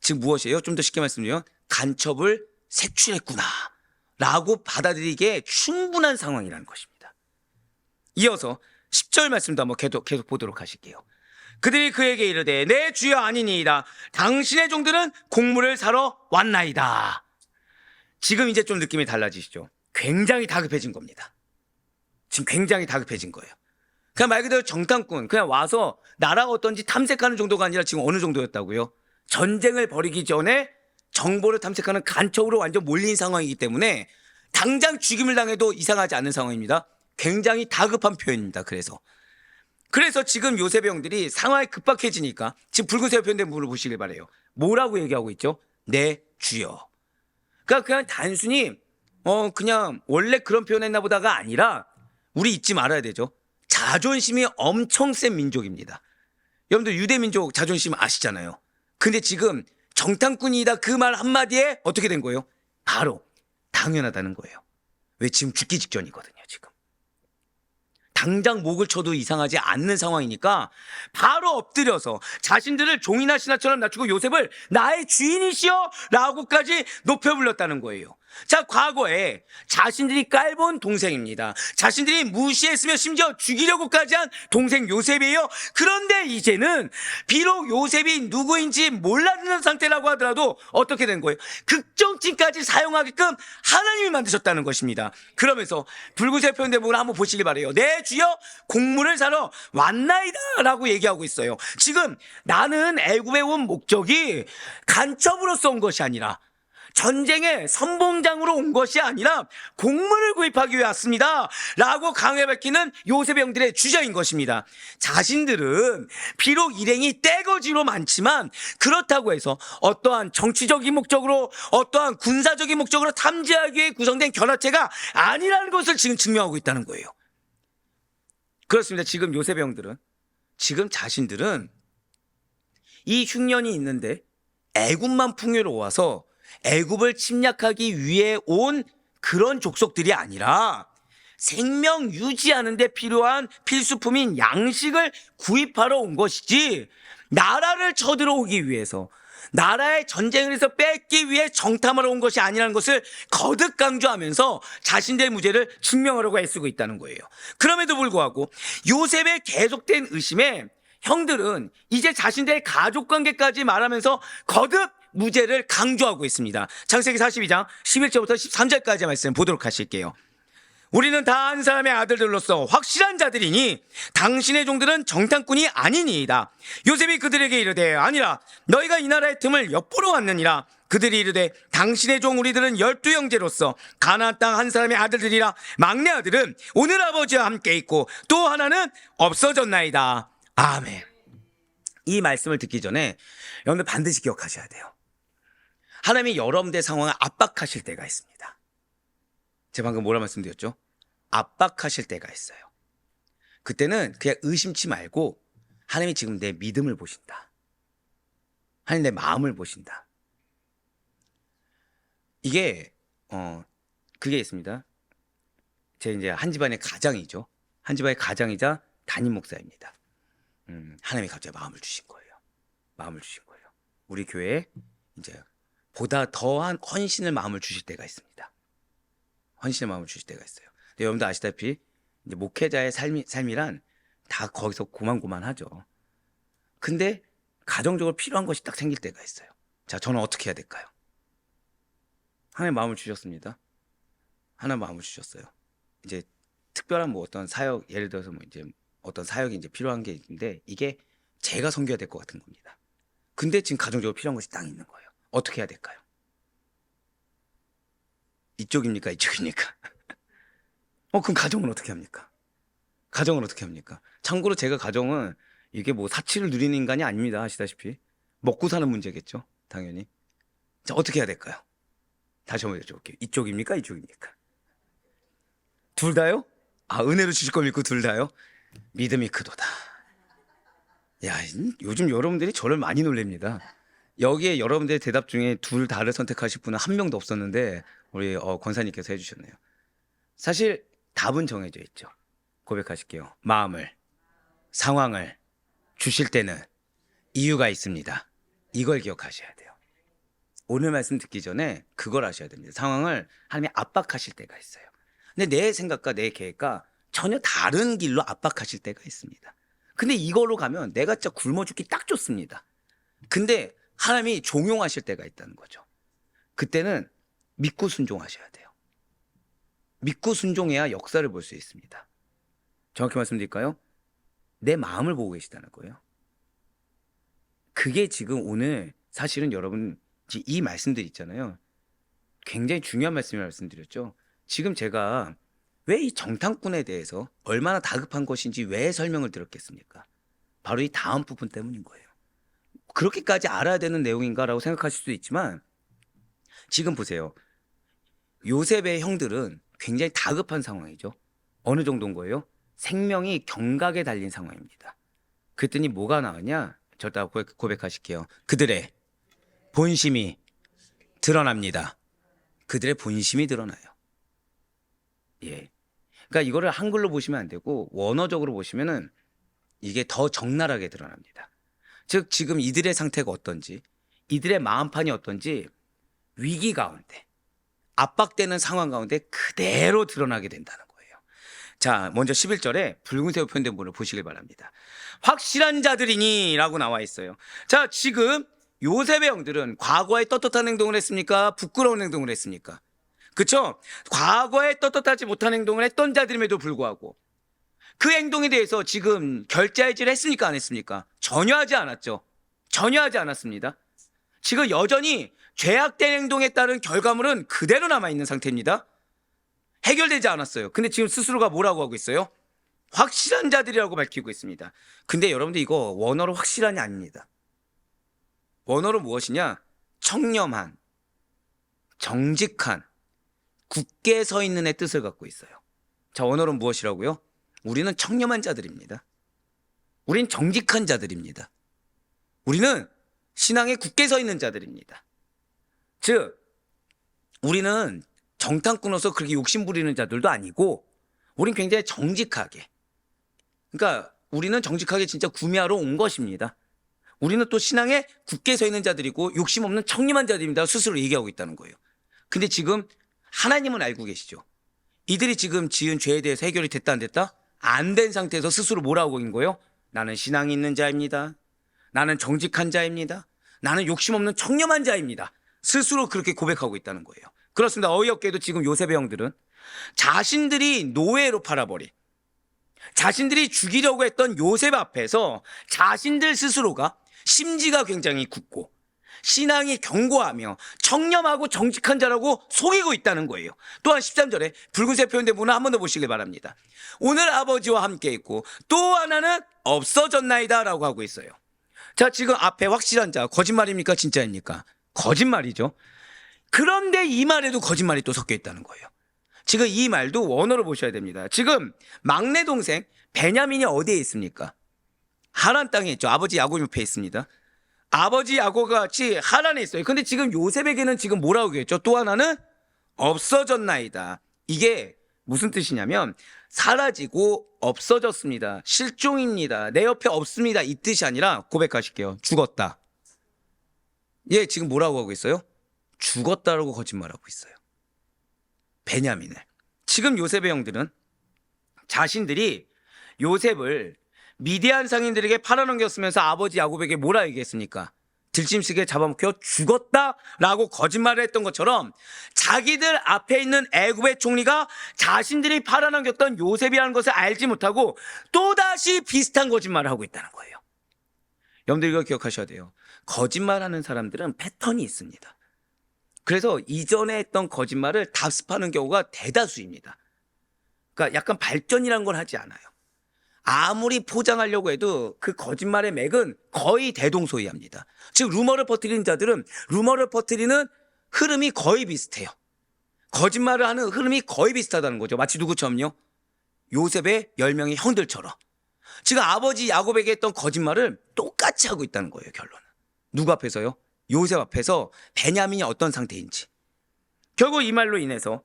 즉 무엇이에요? 좀 더 쉽게 말씀드리면 간첩을 색출했구나 라고 받아들이기에 충분한 상황이라는 것입니다. 이어서 10절 말씀도 한번 계속 보도록 하실게요. 그들이 그에게 이르되 내 주여 아니니이다. 당신의 종들은 곡물을 사러 왔나이다. 지금 이제 좀 느낌이 달라지시죠? 굉장히 다급해진 겁니다. 지금 굉장히 다급해진 거예요. 그냥 말 그대로 정탐꾼, 그냥 와서 나라가 어떤지 탐색하는 정도가 아니라 지금 어느 정도였다고요? 전쟁을 벌이기 전에 정보를 탐색하는 간첩으로 완전 몰린 상황이기 때문에 당장 죽임을 당해도 이상하지 않은 상황입니다. 굉장히 다급한 표현입니다. 그래서 지금 요셉의 형들이 상황이 급박해지니까 지금 붉은색 표현된 부분을 보시길 바래요. 뭐라고 얘기하고 있죠? 내 주여. 그러니까 그냥 단순히 그냥 원래 그런 표현했나 보다가 아니라 우리 잊지 말아야 되죠. 자존심이 엄청 센 민족입니다. 여러분들 유대민족 자존심 아시잖아요. 근데 지금 정탐꾼이다 그 말 한마디에 어떻게 된 거예요? 바로 당연하다는 거예요. 왜? 지금 죽기 직전이거든요. 지금 당장 목을 쳐도 이상하지 않는 상황이니까 바로 엎드려서 자신들을 종이나 신하처럼 낮추고 요셉을 나의 주인이시여 라고까지 높여 불렀다는 거예요. 자, 과거에 자신들이 깔본 동생입니다. 자신들이 무시했으며 심지어 죽이려고까지 한 동생 요셉이에요. 그런데 이제는 비록 요셉이 누구인지 몰라듣는 상태라고 하더라도 어떻게 된 거예요? 극정칭까지 사용하게끔 하나님이 만드셨다는 것입니다. 그러면서 붉은색 표현된 부분을 한번 보시기 바래요. 내 주여 곡물을 사러 왔나이다 라고 얘기하고 있어요. 지금 나는 애굽에 온 목적이 간첩으로서 온 것이 아니라 전쟁의 선봉장으로 온 것이 아니라 곡물을 구입하기 위해 왔습니다 라고 강하게 밝히는 요셉의 형들의 주장인 것입니다. 자신들은 비록 일행이 떼거지로 많지만 그렇다고 해서 어떠한 정치적인 목적으로 어떠한 군사적인 목적으로 탐지하기 위해 구성된 견학체가 아니라는 것을 지금 증명하고 있다는 거예요. 그렇습니다. 지금 요셉의 형들은 지금 자신들은 이 흉년이 있는데 애굽만 풍요로워서 애굽을 침략하기 위해 온 그런 족속들이 아니라 생명 유지하는 데 필요한 필수품인 양식을 구입하러 온 것이지 나라를 쳐들어오기 위해서 나라의 전쟁을 해서 뺏기 위해 정탐하러 온 것이 아니라는 것을 거듭 강조하면서 자신들의 무죄를 증명하려고 애쓰고 있다는 거예요. 그럼에도 불구하고 요셉의 계속된 의심에 형들은 이제 자신들의 가족관계까지 말하면서 거듭 무죄를 강조하고 있습니다. 창세기 42장 11절부터 13절까지 말씀 보도록 하실게요. 우리는 다 한 사람의 아들들로서 확실한 자들이니 당신의 종들은 정탐꾼이 아니니이다. 요셉이 그들에게 이르되 아니라 너희가 이 나라의 틈을 엿보러 왔느니라. 그들이 이르되 당신의 종 우리들은 12형제로서 가나안 땅 한 사람의 아들들이라. 막내 아들은 오늘 아버지와 함께 있고 또 하나는 없어졌나이다. 아멘. 이 말씀을 듣기 전에 여러분들 반드시 기억하셔야 돼요. 하나님이 여러분들의 상황을 압박하실 때가 있습니다. 제가 방금 뭐라 말씀드렸죠? 압박하실 때가 있어요. 그때는 그냥 의심치 말고 하나님이 지금 내 믿음을 보신다. 하나님 내 마음을 보신다. 이게 그게 있습니다. 제 이제 한 집안의 가장이죠. 한 집안의 가장이자 담임 목사입니다. 하나님이 갑자기 마음을 주신 거예요. 마음을 주신 거예요. 우리 교회에 이제 보다 더한 헌신을 마음을 주실 때가 있습니다. 헌신의 마음을 주실 때가 있어요. 근데 여러분도 아시다시피 이제 목회자의 삶이란 다 거기서 고만고만하죠. 근데 가정적으로 필요한 것이 딱 생길 때가 있어요. 자, 저는 어떻게 해야 될까요? 하나님 마음을 주셨습니다. 하나님 마음을 주셨어요. 이제 특별한 뭐 어떤 사역, 예를 들어서 뭐 이제 어떤 사역이 이제 필요한 게 있는데 이게 제가 섬겨야 될 것 같은 겁니다. 근데 지금 가정적으로 필요한 것이 딱 있는 거예요. 어떻게 해야 될까요? 이쪽입니까? 이쪽입니까? 그럼 가정은 어떻게 합니까? 가정은 어떻게 합니까? 참고로 제가 가정은 이게 뭐 사치를 누리는 인간이 아닙니다. 아시다시피. 먹고 사는 문제겠죠. 당연히. 자, 어떻게 해야 될까요? 다시 한번 여쭤볼게요. 이쪽입니까? 이쪽입니까? 둘 다요? 은혜로 주실 거 믿고 둘 다요? 믿음이 크도다. 야, 요즘 여러분들이 저를 많이 놀랍니다. 여기에 여러분들의 대답 중에 둘 다를 선택하실 분은 한 명도 없었는데 우리 권사님께서 해주셨네요. 사실 답은 정해져 있죠. 고백하실게요. 마음을, 상황을 주실 때는 이유가 있습니다. 이걸 기억하셔야 돼요. 오늘 말씀 듣기 전에 그걸 아셔야 됩니다. 상황을 하나님이 압박하실 때가 있어요. 근데 내 생각과 내 계획과 전혀 다른 길로 압박하실 때가 있습니다. 근데 이걸로 가면 내가 진짜 굶어 죽기 딱 좋습니다. 근데 하나님이 종용하실 때가 있다는 거죠. 그때는 믿고 순종하셔야 돼요. 믿고 순종해야 역사를 볼 수 있습니다. 정확히 말씀드릴까요? 내 마음을 보고 계시다는 거예요. 그게 지금 오늘 사실은 여러분 이 말씀들 있잖아요. 굉장히 중요한 말씀을 말씀드렸죠. 지금 제가 왜 이 정탐꾼에 대해서 얼마나 다급한 것인지 왜 설명을 드렸겠습니까? 바로 이 다음 부분 때문인 거예요. 그렇게까지 알아야 되는 내용인가라고 생각하실 수도 있지만 지금 보세요. 요셉의 형들은 굉장히 다급한 상황이죠. 어느 정도인 거예요? 생명이 경각에 달린 상황입니다. 그랬더니 뭐가 나왔냐? 절대 고백하실게요. 그들의 본심이 드러납니다. 그들의 본심이 드러나요. 예. 그러니까 이거를 한글로 보시면 안 되고 원어적으로 보시면은 이게 더 적나라하게 드러납니다. 즉 지금 이들의 상태가 어떤지, 이들의 마음판이 어떤지 위기 가운데, 압박되는 상황 가운데 그대로 드러나게 된다는 거예요. 자, 먼저 11절에 붉은색으로 표현된 부분을 보시길 바랍니다. 확실한 자들이니 라고 나와 있어요. 자, 지금 요셉의 형들은 과거에 떳떳한 행동을 했습니까? 부끄러운 행동을 했습니까? 그렇죠? 과거에 떳떳하지 못한 행동을 했던 자들임에도 불구하고 그 행동에 대해서 지금 결제해지를 했습니까? 안 했습니까? 전혀 하지 않았죠. 전혀 하지 않았습니다. 지금 여전히 죄악된 행동에 따른 결과물은 그대로 남아있는 상태입니다. 해결되지 않았어요. 근데 지금 스스로가 뭐라고 하고 있어요? 확실한 자들이라고 밝히고 있습니다. 근데 여러분들 이거 원어로 확실한이 아닙니다. 원어로 무엇이냐? 청렴한, 정직한, 굳게 서 있는 의 뜻을 갖고 있어요. 자, 원어로 무엇이라고요? 우리는 청렴한 자들입니다. 우린 정직한 자들입니다. 우리는 신앙에 굳게 서 있는 자들입니다. 즉, 우리는 정탐꾼으로서 그렇게 욕심 부리는 자들도 아니고 우린 굉장히 정직하게, 그러니까 우리는 정직하게 진짜 구매하러 온 것입니다. 우리는 또 신앙에 굳게 서 있는 자들이고 욕심 없는 청렴한 자들입니다. 스스로 얘기하고 있다는 거예요. 근데 지금 하나님은 알고 계시죠. 이들이 지금 지은 죄에 대해서 해결이 됐다 안 됐다? 안 된 상태에서 스스로 뭐라고 하는 거예요? 나는 신앙이 있는 자입니다. 나는 정직한 자입니다. 나는 욕심 없는 청렴한 자입니다. 스스로 그렇게 고백하고 있다는 거예요. 그렇습니다. 어이없게도 지금 요셉의 형들은 자신들이 노예로 팔아버린, 자신들이 죽이려고 했던 요셉 앞에서 자신들 스스로가 심지가 굉장히 굳고 신앙이 견고하며 청렴하고 정직한 자라고 속이고 있다는 거예요. 또한 13절에 붉은색 표현된 부분을 한 번 더 보시길 바랍니다. 오늘 아버지와 함께 있고 또 하나는 없어졌나이다 라고 하고 있어요. 자, 지금 앞에 확실한 자, 거짓말입니까? 진짜입니까? 거짓말이죠. 그런데 이 말에도 거짓말이 또 섞여 있다는 거예요. 지금 이 말도 원어로 보셔야 됩니다. 지금 막내 동생 베냐민이 어디에 있습니까? 하란 땅에 있죠. 아버지 야곱 옆에 있습니다. 아버지 야곱과 같이 하란에 있어요. 근데 지금 요셉에게는 지금 뭐라고 했죠? 또 하나는 없어졌나이다. 이게 무슨 뜻이냐면 사라지고 없어졌습니다. 실종입니다. 내 옆에 없습니다. 이 뜻이 아니라 고백하실게요. 죽었다. 얘 지금 뭐라고 하고 있어요? 죽었다라고 거짓말하고 있어요. 베냐민을. 지금 요셉의 형들은 자신들이 요셉을 미디안 상인들에게 팔아넘겼으면서 아버지 야곱에게 뭐라 얘기했습니까? 들짐승에 잡아먹혀 죽었다라고 거짓말을 했던 것처럼 자기들 앞에 있는 애굽의 총리가 자신들이 팔아넘겼던 요셉이라는 것을 알지 못하고 또다시 비슷한 거짓말을 하고 있다는 거예요. 여러분들 이거 기억하셔야 돼요. 거짓말하는 사람들은 패턴이 있습니다. 그래서 이전에 했던 거짓말을 답습하는 경우가 대다수입니다. 그러니까 약간 발전이라는 걸 하지 않아요. 아무리 포장하려고 해도 그 거짓말의 맥은 거의 대동소이합니다. 즉 루머를 퍼뜨리는 자들은 루머를 퍼뜨리는 흐름이 거의 비슷해요. 거짓말을 하는 흐름이 거의 비슷하다는 거죠. 마치 누구처럼요? 요셉의 10명의 형들처럼. 지금 아버지 야곱에게 했던 거짓말을 똑같이 하고 있다는 거예요. 결론은. 누구 앞에서요? 요셉 앞에서 베냐민이 어떤 상태인지. 결국 이 말로 인해서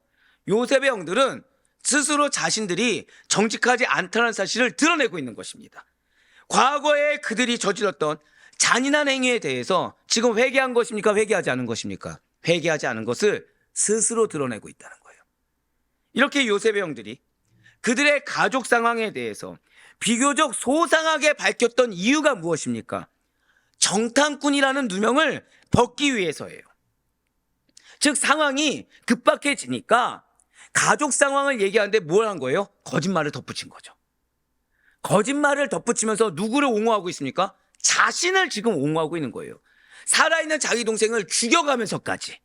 요셉의 형들은 스스로 자신들이 정직하지 않다는 사실을 드러내고 있는 것입니다. 과거에 그들이 저질렀던 잔인한 행위에 대해서 지금 회개한 것입니까? 회개하지 않은 것입니까? 회개하지 않은 것을 스스로 드러내고 있다는 거예요. 이렇게 요셉의 형들이 그들의 가족 상황에 대해서 비교적 소상하게 밝혔던 이유가 무엇입니까? 정탐꾼이라는 누명을 벗기 위해서예요. 즉 상황이 급박해지니까 가족 상황을 얘기하는데 뭘 한 거예요? 거짓말을 덧붙인 거죠. 거짓말을 덧붙이면서 누구를 옹호하고 있습니까? 자신을 지금 옹호하고 있는 거예요. 살아있는 자기 동생을 죽여가면서까지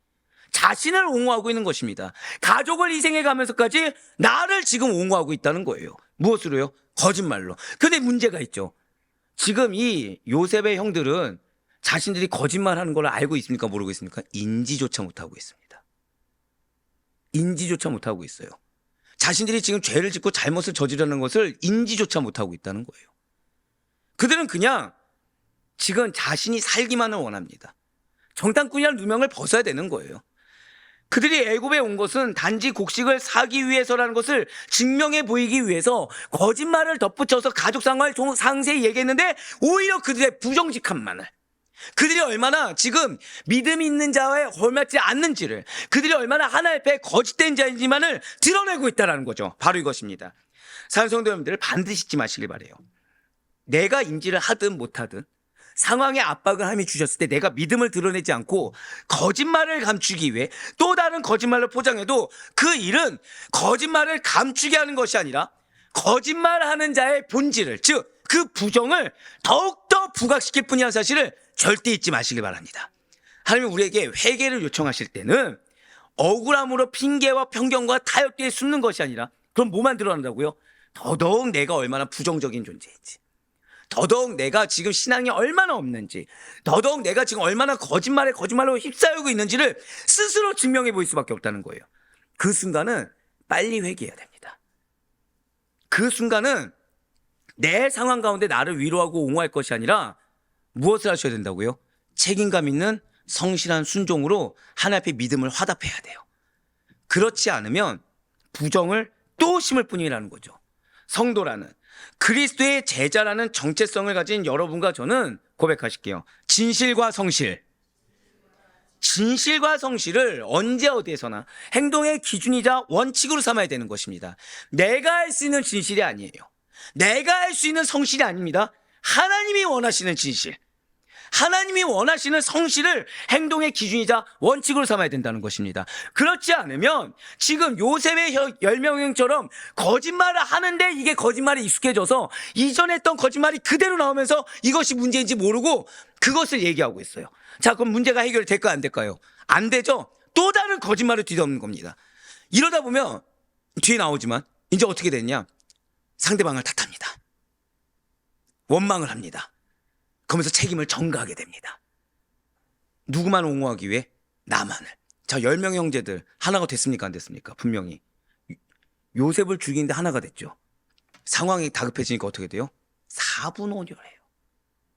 자신을 옹호하고 있는 것입니다. 가족을 희생해가면서까지 나를 지금 옹호하고 있다는 거예요. 무엇으로요? 거짓말로. 근데 문제가 있죠. 지금 이 요셉의 형들은 자신들이 거짓말하는 걸 알고 있습니까? 모르고 있습니까? 인지조차 못하고 있습니다. 인지조차 못하고 있어요. 자신들이 지금 죄를 짓고 잘못을 저지르는 것을 인지조차 못하고 있다는 거예요. 그들은 그냥 지금 자신이 살기만을 원합니다. 정탐꾼이라는 누명을 벗어야 되는 거예요. 그들이 애굽에 온 것은 단지 곡식을 사기 위해서라는 것을 증명해 보이기 위해서 거짓말을 덧붙여서 가족 상황을 상세히 얘기했는데 오히려 그들의 부정직함만을, 그들이 얼마나 지금 믿음이 있는 자와에 헐맞지 않는지를, 그들이 얼마나 하나님 앞에 거짓된 자인지만을 드러내고 있다는 거죠. 바로 이것입니다. 사랑하는 성도 여러분들, 반드시 잊지 마시길 바라요. 내가 인지를 하든 못하든 상황에 압박을 함이 주셨을 때 내가 믿음을 드러내지 않고 거짓말을 감추기 위해 또 다른 거짓말로 포장해도 그 일은 거짓말을 감추게 하는 것이 아니라 거짓말하는 자의 본질을, 즉 그 부정을 더욱더 부각시킬 뿐이라는 사실을 절대 잊지 마시길 바랍니다. 하나님은 우리에게 회개를 요청하실 때는 억울함으로 핑계와 편견과 타협기에 숨는 것이 아니라 그럼 뭐만 드러난다고요? 더더욱 내가 얼마나 부정적인 존재인지, 더더욱 내가 지금 신앙이 얼마나 없는지, 더더욱 내가 지금 얼마나 거짓말로 휩싸이고 있는지를 스스로 증명해 보일 수밖에 없다는 거예요. 그 순간은 빨리 회개해야 됩니다. 그 순간은 내 상황 가운데 나를 위로하고 옹호할 것이 아니라 무엇을 하셔야 된다고요? 책임감 있는 성실한 순종으로 하나님 앞에 믿음을 화답해야 돼요. 그렇지 않으면 부정을 또 심을 뿐이라는 거죠. 성도라는, 그리스도의 제자라는 정체성을 가진 여러분과 저는 고백하실게요. 진실과 성실을 언제 어디에서나 행동의 기준이자 원칙으로 삼아야 되는 것입니다. 내가 할 수 있는 진실이 아니에요. 내가 할 수 있는 성실이 아닙니다. 하나님이 원하시는 진실, 하나님이 원하시는 성실을 행동의 기준이자 원칙으로 삼아야 된다는 것입니다. 그렇지 않으면 지금 요셉의 10명처럼 거짓말을 하는데 이게 거짓말에 익숙해져서 이전에 했던 거짓말이 그대로 나오면서 이것이 문제인지 모르고 그것을 얘기하고 있어요. 자, 그럼 문제가 해결될까요? 안 될까요? 안 되죠. 또 다른 거짓말을 뒤덮는 겁니다. 이러다 보면 뒤에 나오지만 이제 어떻게 됐냐? 상대방을 탓합니다. 원망을 합니다. 그러면서 책임을 전가하게 됩니다. 누구만 옹호하기 위해? 나만을. 자, 10명 형제들 하나가 됐습니까? 안 됐습니까? 분명히. 요셉을 죽이는데 하나가 됐죠. 상황이 다급해지니까 어떻게 돼요? 사분오열해요.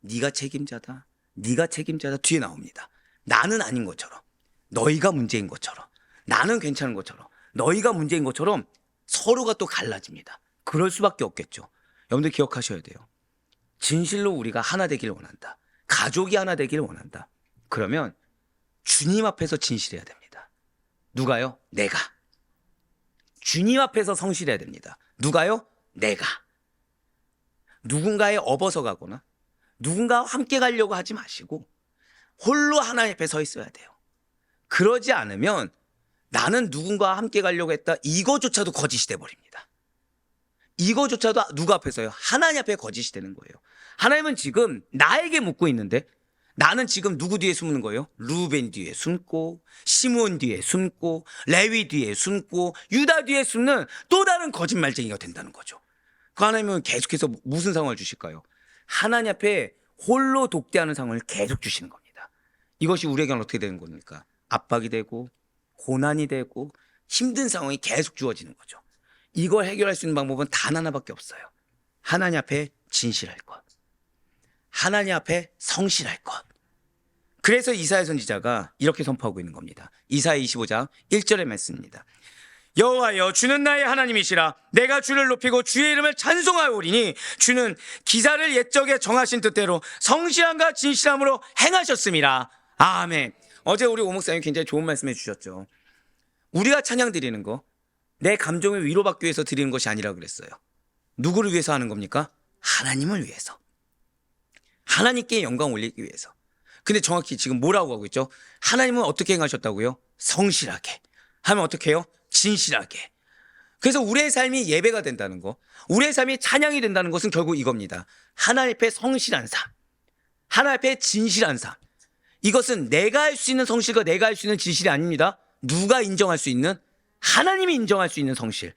네가 책임자다. 네가 책임자다. 뒤에 나옵니다. 나는 아닌 것처럼, 너희가 문제인 것처럼, 나는 괜찮은 것처럼, 너희가 문제인 것처럼 서로가 또 갈라집니다. 그럴 수밖에 없겠죠. 여러분들 기억하셔야 돼요. 진실로 우리가 하나 되길 원한다. 가족이 하나 되길 원한다. 그러면 주님 앞에서 진실해야 됩니다. 누가요? 내가. 주님 앞에서 성실해야 됩니다. 누가요? 내가. 누군가에 업어서 가거나 누군가와 함께 가려고 하지 마시고 홀로 하나님 앞에 서 있어야 돼요. 그러지 않으면 나는 누군가와 함께 가려고 했다. 이거조차도 거짓이 돼버립니다. 이거조차도 누구 앞에서요? 하나님 앞에 거짓이 되는 거예요. 하나님은 지금 나에게 묻고 있는데 나는 지금 누구 뒤에 숨는 거예요? 루벤 뒤에 숨고, 시므온 뒤에 숨고, 레위 뒤에 숨고, 유다 뒤에 숨는 또 다른 거짓말쟁이가 된다는 거죠. 그 하나님은 계속해서 무슨 상황을 주실까요? 하나님 앞에 홀로 독대하는 상황을 계속 주시는 겁니다. 이것이 우리에게는 어떻게 되는 겁니까? 압박이 되고 고난이 되고 힘든 상황이 계속 주어지는 거죠. 이걸 해결할 수 있는 방법은 단 하나밖에 없어요. 하나님 앞에 진실할 것. 하나님 앞에 성실할 것. 그래서 이사야 선지자가 이렇게 선포하고 있는 겁니다. 이사야 25장 1절의 말씀입니다. 여호와여 주는 나의 하나님이시라. 내가 주를 높이고 주의 이름을 찬송하오리니 주는 기사를 옛적에 정하신 뜻대로 성실함과 진실함으로 행하셨음이라. 아멘. 어제 우리 오 목사님 굉장히 좋은 말씀해 주셨죠. 우리가 찬양 드리는 거 내 감정을 위로받기 위해서 드리는 것이 아니라 그랬어요. 누구를 위해서 하는 겁니까? 하나님을 위해서. 하나님께 영광 올리기 위해서. 근데 정확히 지금 뭐라고 하고 있죠? 하나님은 어떻게 행하셨다고요? 성실하게. 하면 어떻게 해요? 진실하게. 그래서 우리의 삶이 예배가 된다는 거, 우리의 삶이 찬양이 된다는 것은 결국 이겁니다. 하나님 앞에 성실한 삶, 하나님 앞에 진실한 삶. 이것은 내가 할 수 있는 성실과 내가 할 수 있는 진실이 아닙니다. 누가 인정할 수 있는? 하나님이 인정할 수 있는 성실,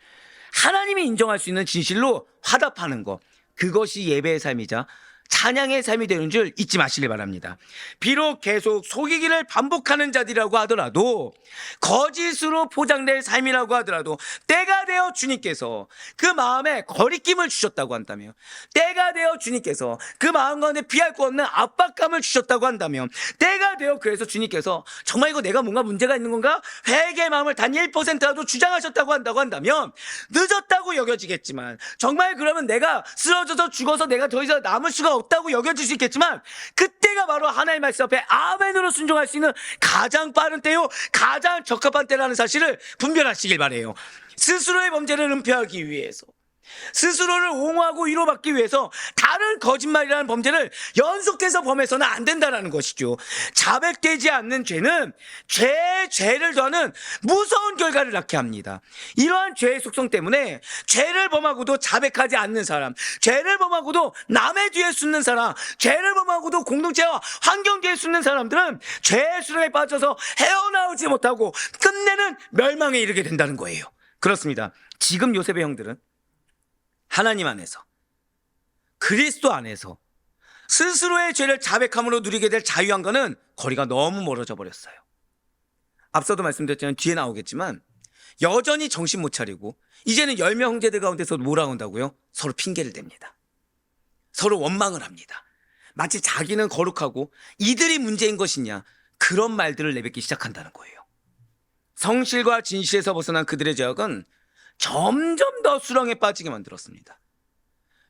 하나님이 인정할 수 있는 진실로 화답하는 것. 그것이 예배의 삶이자 찬양의 삶이 되는 줄 잊지 마시길 바랍니다. 비록 계속 속이기를 반복하는 자들이라고 하더라도, 거짓으로 포장될 삶이라고 하더라도, 때가 되어 주님께서 그 마음에 거리낌을 주셨다고 한다면, 때가 되어 주님께서 그 마음 가운데 피할 수 없는 압박감을 주셨다고 한다면, 때가 되어 그래서 주님께서 정말 이거 내가 뭔가 문제가 있는 건가? 회개의 마음을 단 1%라도 주장하셨다고 한다면 늦었다고 여겨지겠지만, 정말 그러면 내가 쓰러져서 죽어서 내가 더 이상 남을 수가 없다고 여겨질 수 있겠지만, 그때가 바로 하나님의 말씀 앞에 아멘으로 순종할 수 있는 가장 빠른 때요, 가장 적합한 때라는 사실을 분별하시길 바라요. 스스로의 범죄를 은폐하기 위해서, 스스로를 옹호하고 위로받기 위해서 다른 거짓말이라는 범죄를 연속해서 범해서는 안 된다는 것이죠. 자백되지 않는 죄는 죄를 더하는 무서운 결과를 낳게 합니다. 이러한 죄의 속성 때문에 죄를 범하고도 자백하지 않는 사람, 죄를 범하고도 남의 뒤에 숨는 사람, 죄를 범하고도 공동체와 환경 뒤에 숨는 사람들은 죄의 수렁에 빠져서 헤어나오지 못하고 끝내는 멸망에 이르게 된다는 거예요. 그렇습니다. 지금 요셉의 형들은 하나님 안에서, 그리스도 안에서 스스로의 죄를 자백함으로 누리게 될 자유함과는 거리가 너무 멀어져 버렸어요. 앞서도 말씀드렸지만 뒤에 나오겠지만 여전히 정신 못 차리고 이제는 10명 형제들 가운데서 몰아온다고요? 서로 핑계를 댑니다. 서로 원망을 합니다. 마치 자기는 거룩하고 이들이 문제인 것이냐, 그런 말들을 내뱉기 시작한다는 거예요. 성실과 진실에서 벗어난 그들의 죄악은 점점 더 수렁에 빠지게 만들었습니다.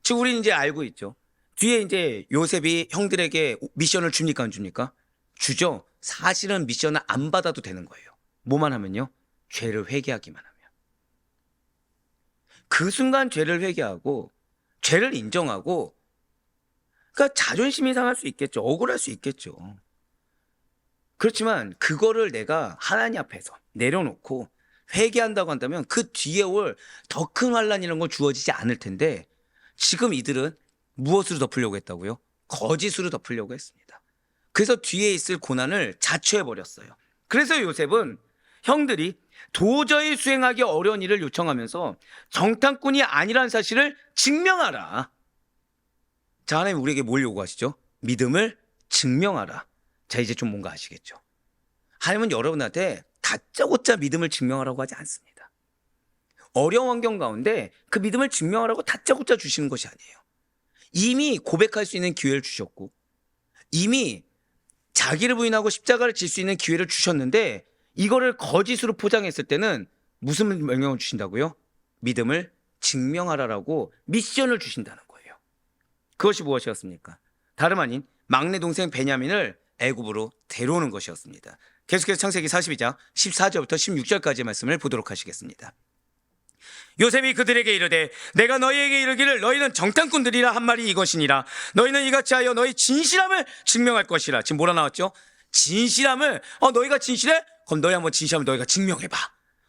즉, 우리는 이제 알고 있죠. 뒤에 이제 요셉이 형들에게 미션을 줍니까, 안 줍니까? 주죠. 사실은 미션을 안 받아도 되는 거예요. 뭐만 하면요? 죄를 회개하기만 하면. 그 순간 죄를 회개하고 죄를 인정하고, 그러니까 자존심이 상할 수 있겠죠. 억울할 수 있겠죠. 그렇지만 그거를 내가 하나님 앞에서 내려놓고 회개한다고 한다면 그 뒤에 올 더 큰 환란 이런 건 주어지지 않을 텐데, 지금 이들은 무엇으로 덮으려고 했다고요? 거짓으로 덮으려고 했습니다. 그래서 뒤에 있을 고난을 자초해버렸어요. 그래서 요셉은 형들이 도저히 수행하기 어려운 일을 요청하면서 정탐꾼이 아니라는 사실을 증명하라. 자, 하나님 우리에게 뭘 요구하시죠? 믿음을 증명하라. 자, 이제 좀 뭔가 아시겠죠? 하나님은 여러분한테 다짜고짜 믿음을 증명하라고 하지 않습니다. 어려운 환경 가운데 그 믿음을 증명하라고 다짜고짜 주시는 것이 아니에요. 이미 고백할 수 있는 기회를 주셨고, 이미 자기를 부인하고 십자가를 질 수 있는 기회를 주셨는데, 이거를 거짓으로 포장했을 때는 무슨 명령을 주신다고요? 믿음을 증명하라라고 미션을 주신다는 거예요. 그것이 무엇이었습니까? 다름 아닌 막내 동생 베냐민을 애굽으로 데려오는 것이었습니다. 계속해서 창세기 42장 14절부터 16절까지의 말씀을 보도록 하시겠습니다. 요셉이 그들에게 이르되 내가 너희에게 이르기를 너희는 정탐꾼들이라 한 말이 이것이니라. 너희는 이같이 하여 너희 진실함을 증명할 것이라. 지금 뭐라 나왔죠? 진실함을. 너희가 진실해? 그럼 너희 한번 진실함을 너희가 증명해봐.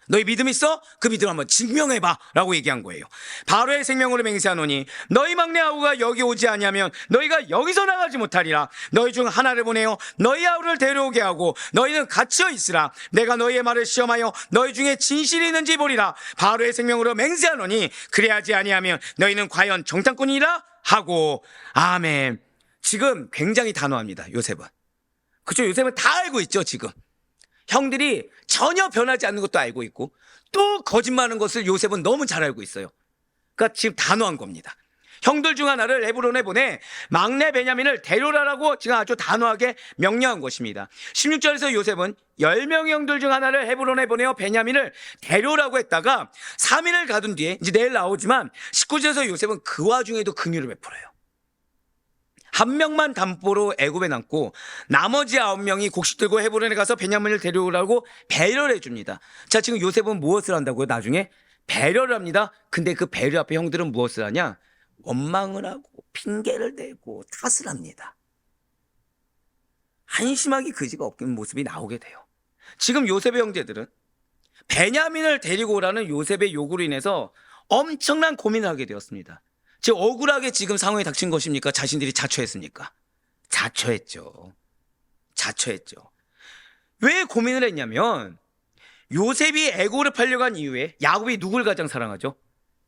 너희 믿음 있어? 그 믿음 한번 증명해봐 라고 얘기한 거예요. 바로의 생명으로 맹세하노니 너희 막내 아우가 여기 오지 아니하면 너희가 여기서 나가지 못하리라. 너희 중 하나를 보내어 너희 아우를 데려오게 하고 너희는 갇혀 있으라. 내가 너희의 말을 시험하여 너희 중에 진실이 있는지 보리라. 바로의 생명으로 맹세하노니 그래야지 아니하면 너희는 과연 정탐꾼이라 하고. 아멘. 지금 굉장히 단호합니다, 요셉은. 그렇죠? 요셉은 다 알고 있죠. 지금 형들이 전혀 변하지 않는 것도 알고 있고, 또 거짓말하는 것을 요셉은 너무 잘 알고 있어요. 그러니까 지금 단호한 겁니다. 형들 중 하나를 에브론에 보내 막내 베냐민을 데려오라고 지금 아주 단호하게 명령한 것입니다. 16절에서 요셉은 10명의 형들 중 하나를 헤브론에 보내어 베냐민을 데려오라고 했다가 3일을 가둔 뒤에 이제 내일 나오지만 19절에서 요셉은 그 와중에도 긍휼을 베풀어요. 한 명만 담보로 애굽에 남고 나머지 9명이 곡식 들고 헤브론에 가서 베냐민을 데려오라고 배려를 해줍니다. 자, 지금 요셉은 무엇을 한다고요? 나중에 배려를 합니다. 근데 그 배려 앞에 형들은 무엇을 하냐? 원망을 하고 핑계를 대고 탓을 합니다. 한심하기 그지가 없는 모습이 나오게 돼요. 지금 요셉의 형제들은 베냐민을 데리고 오라는 요셉의 요구로 인해서 엄청난 고민을 하게 되었습니다. 즉 억울하게 지금 상황이 닥친 것입니까? 자신들이 자초했습니까? 자초했죠. 왜 고민을 했냐면 요셉이 애굽으로 팔려간 이후에 야곱이 누굴 가장 사랑하죠?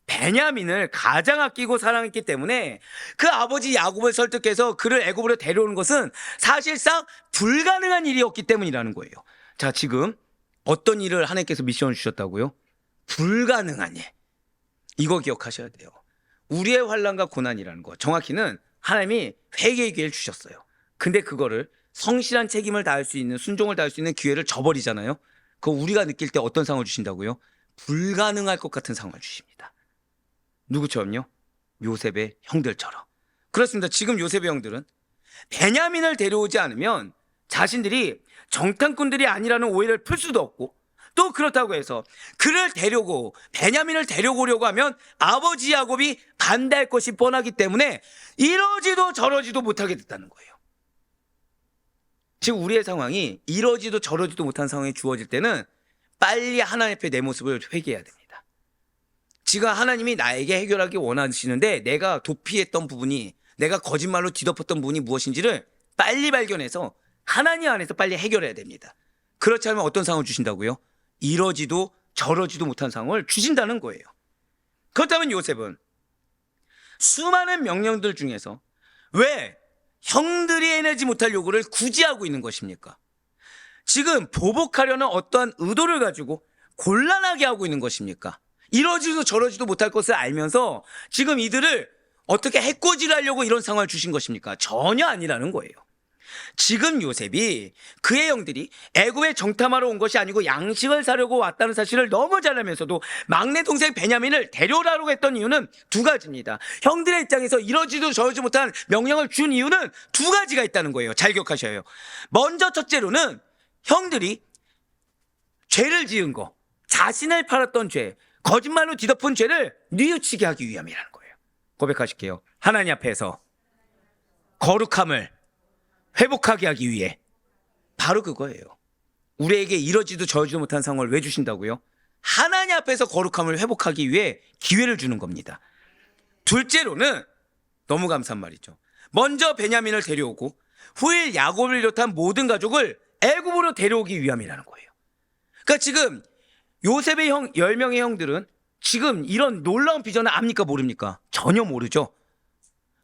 베냐민을 가장 아끼고 사랑했기 때문에 그 아버지 야곱을 설득해서 그를 애굽으로 데려오는 것은 사실상 불가능한 일이었기 때문이라는 거예요. 자, 지금 어떤 일을 하나님께서 미션을 주셨다고요? 불가능한 일. 이거 기억하셔야 돼요. 우리의 환난과 고난이라는 거, 정확히는 하나님이 회개의 기회를 주셨어요. 근데 그거를 성실한 책임을 다할 수 있는, 순종을 다할 수 있는 기회를 저버리잖아요. 그거 우리가 느낄 때 어떤 상황을 주신다고요? 불가능할 것 같은 상황을 주십니다. 누구처럼요? 요셉의 형들처럼. 그렇습니다. 지금 요셉의 형들은 베냐민을 데려오지 않으면 자신들이 정탐꾼들이 아니라는 오해를 풀 수도 없고, 또 그렇다고 해서 그를 데려고 베냐민을 데려오려고 하면 아버지 야곱이 반대할 것이 뻔하기 때문에 이러지도 저러지도 못하게 됐다는 거예요. 지금 우리의 상황이 이러지도 저러지도 못한 상황이 주어질 때는 빨리 하나님 앞에 내 모습을 회개해야 됩니다. 지금 하나님이 나에게 해결하기 원하시는데 내가 도피했던 부분이, 내가 거짓말로 뒤덮었던 부분이 무엇인지를 빨리 발견해서 하나님 안에서 빨리 해결해야 됩니다. 그렇지 않으면 어떤 상황을 주신다고요? 이러지도 저러지도 못한 상황을 주신다는 거예요. 그렇다면 요셉은 수많은 명령들 중에서 왜 형들이 해내지 못할 요구를 굳이 하고 있는 것입니까? 지금 보복하려는 어떠한 의도를 가지고 곤란하게 하고 있는 것입니까? 이러지도 저러지도 못할 것을 알면서 지금 이들을 어떻게 해코지하려고 이런 상황을 주신 것입니까? 전혀 아니라는 거예요. 지금 요셉이 그의 형들이 애굽에 정탐하러 온 것이 아니고 양식을 사려고 왔다는 사실을 너무 잘 알면서도 막내 동생 베냐민을 데려오라고 했던 이유는 두 가지입니다. 형들의 입장에서 이러지도 저러지 못한 명령을 준 이유는 두 가지가 있다는 거예요. 잘 기억하셔야 해요. 먼저 첫째로는 형들이 죄를 지은 거, 자신을 팔았던 죄, 거짓말로 뒤덮은 죄를 뉘우치게 하기 위함이라는 거예요. 고백하실게요. 하나님 앞에서 거룩함을 회복하게 하기 위해. 바로 그거예요. 우리에게 이러지도 저러지도 못한 상황을 왜 주신다고요? 하나님 앞에서 거룩함을 회복하기 위해 기회를 주는 겁니다. 둘째로는 너무 감사한 말이죠. 먼저 베냐민을 데려오고 후일 야곱을 비롯한 모든 가족을 애굽으로 데려오기 위함이라는 거예요. 그러니까 지금 요셉의 10명의 형들은 지금 이런 놀라운 비전을 압니까 모릅니까? 전혀 모르죠.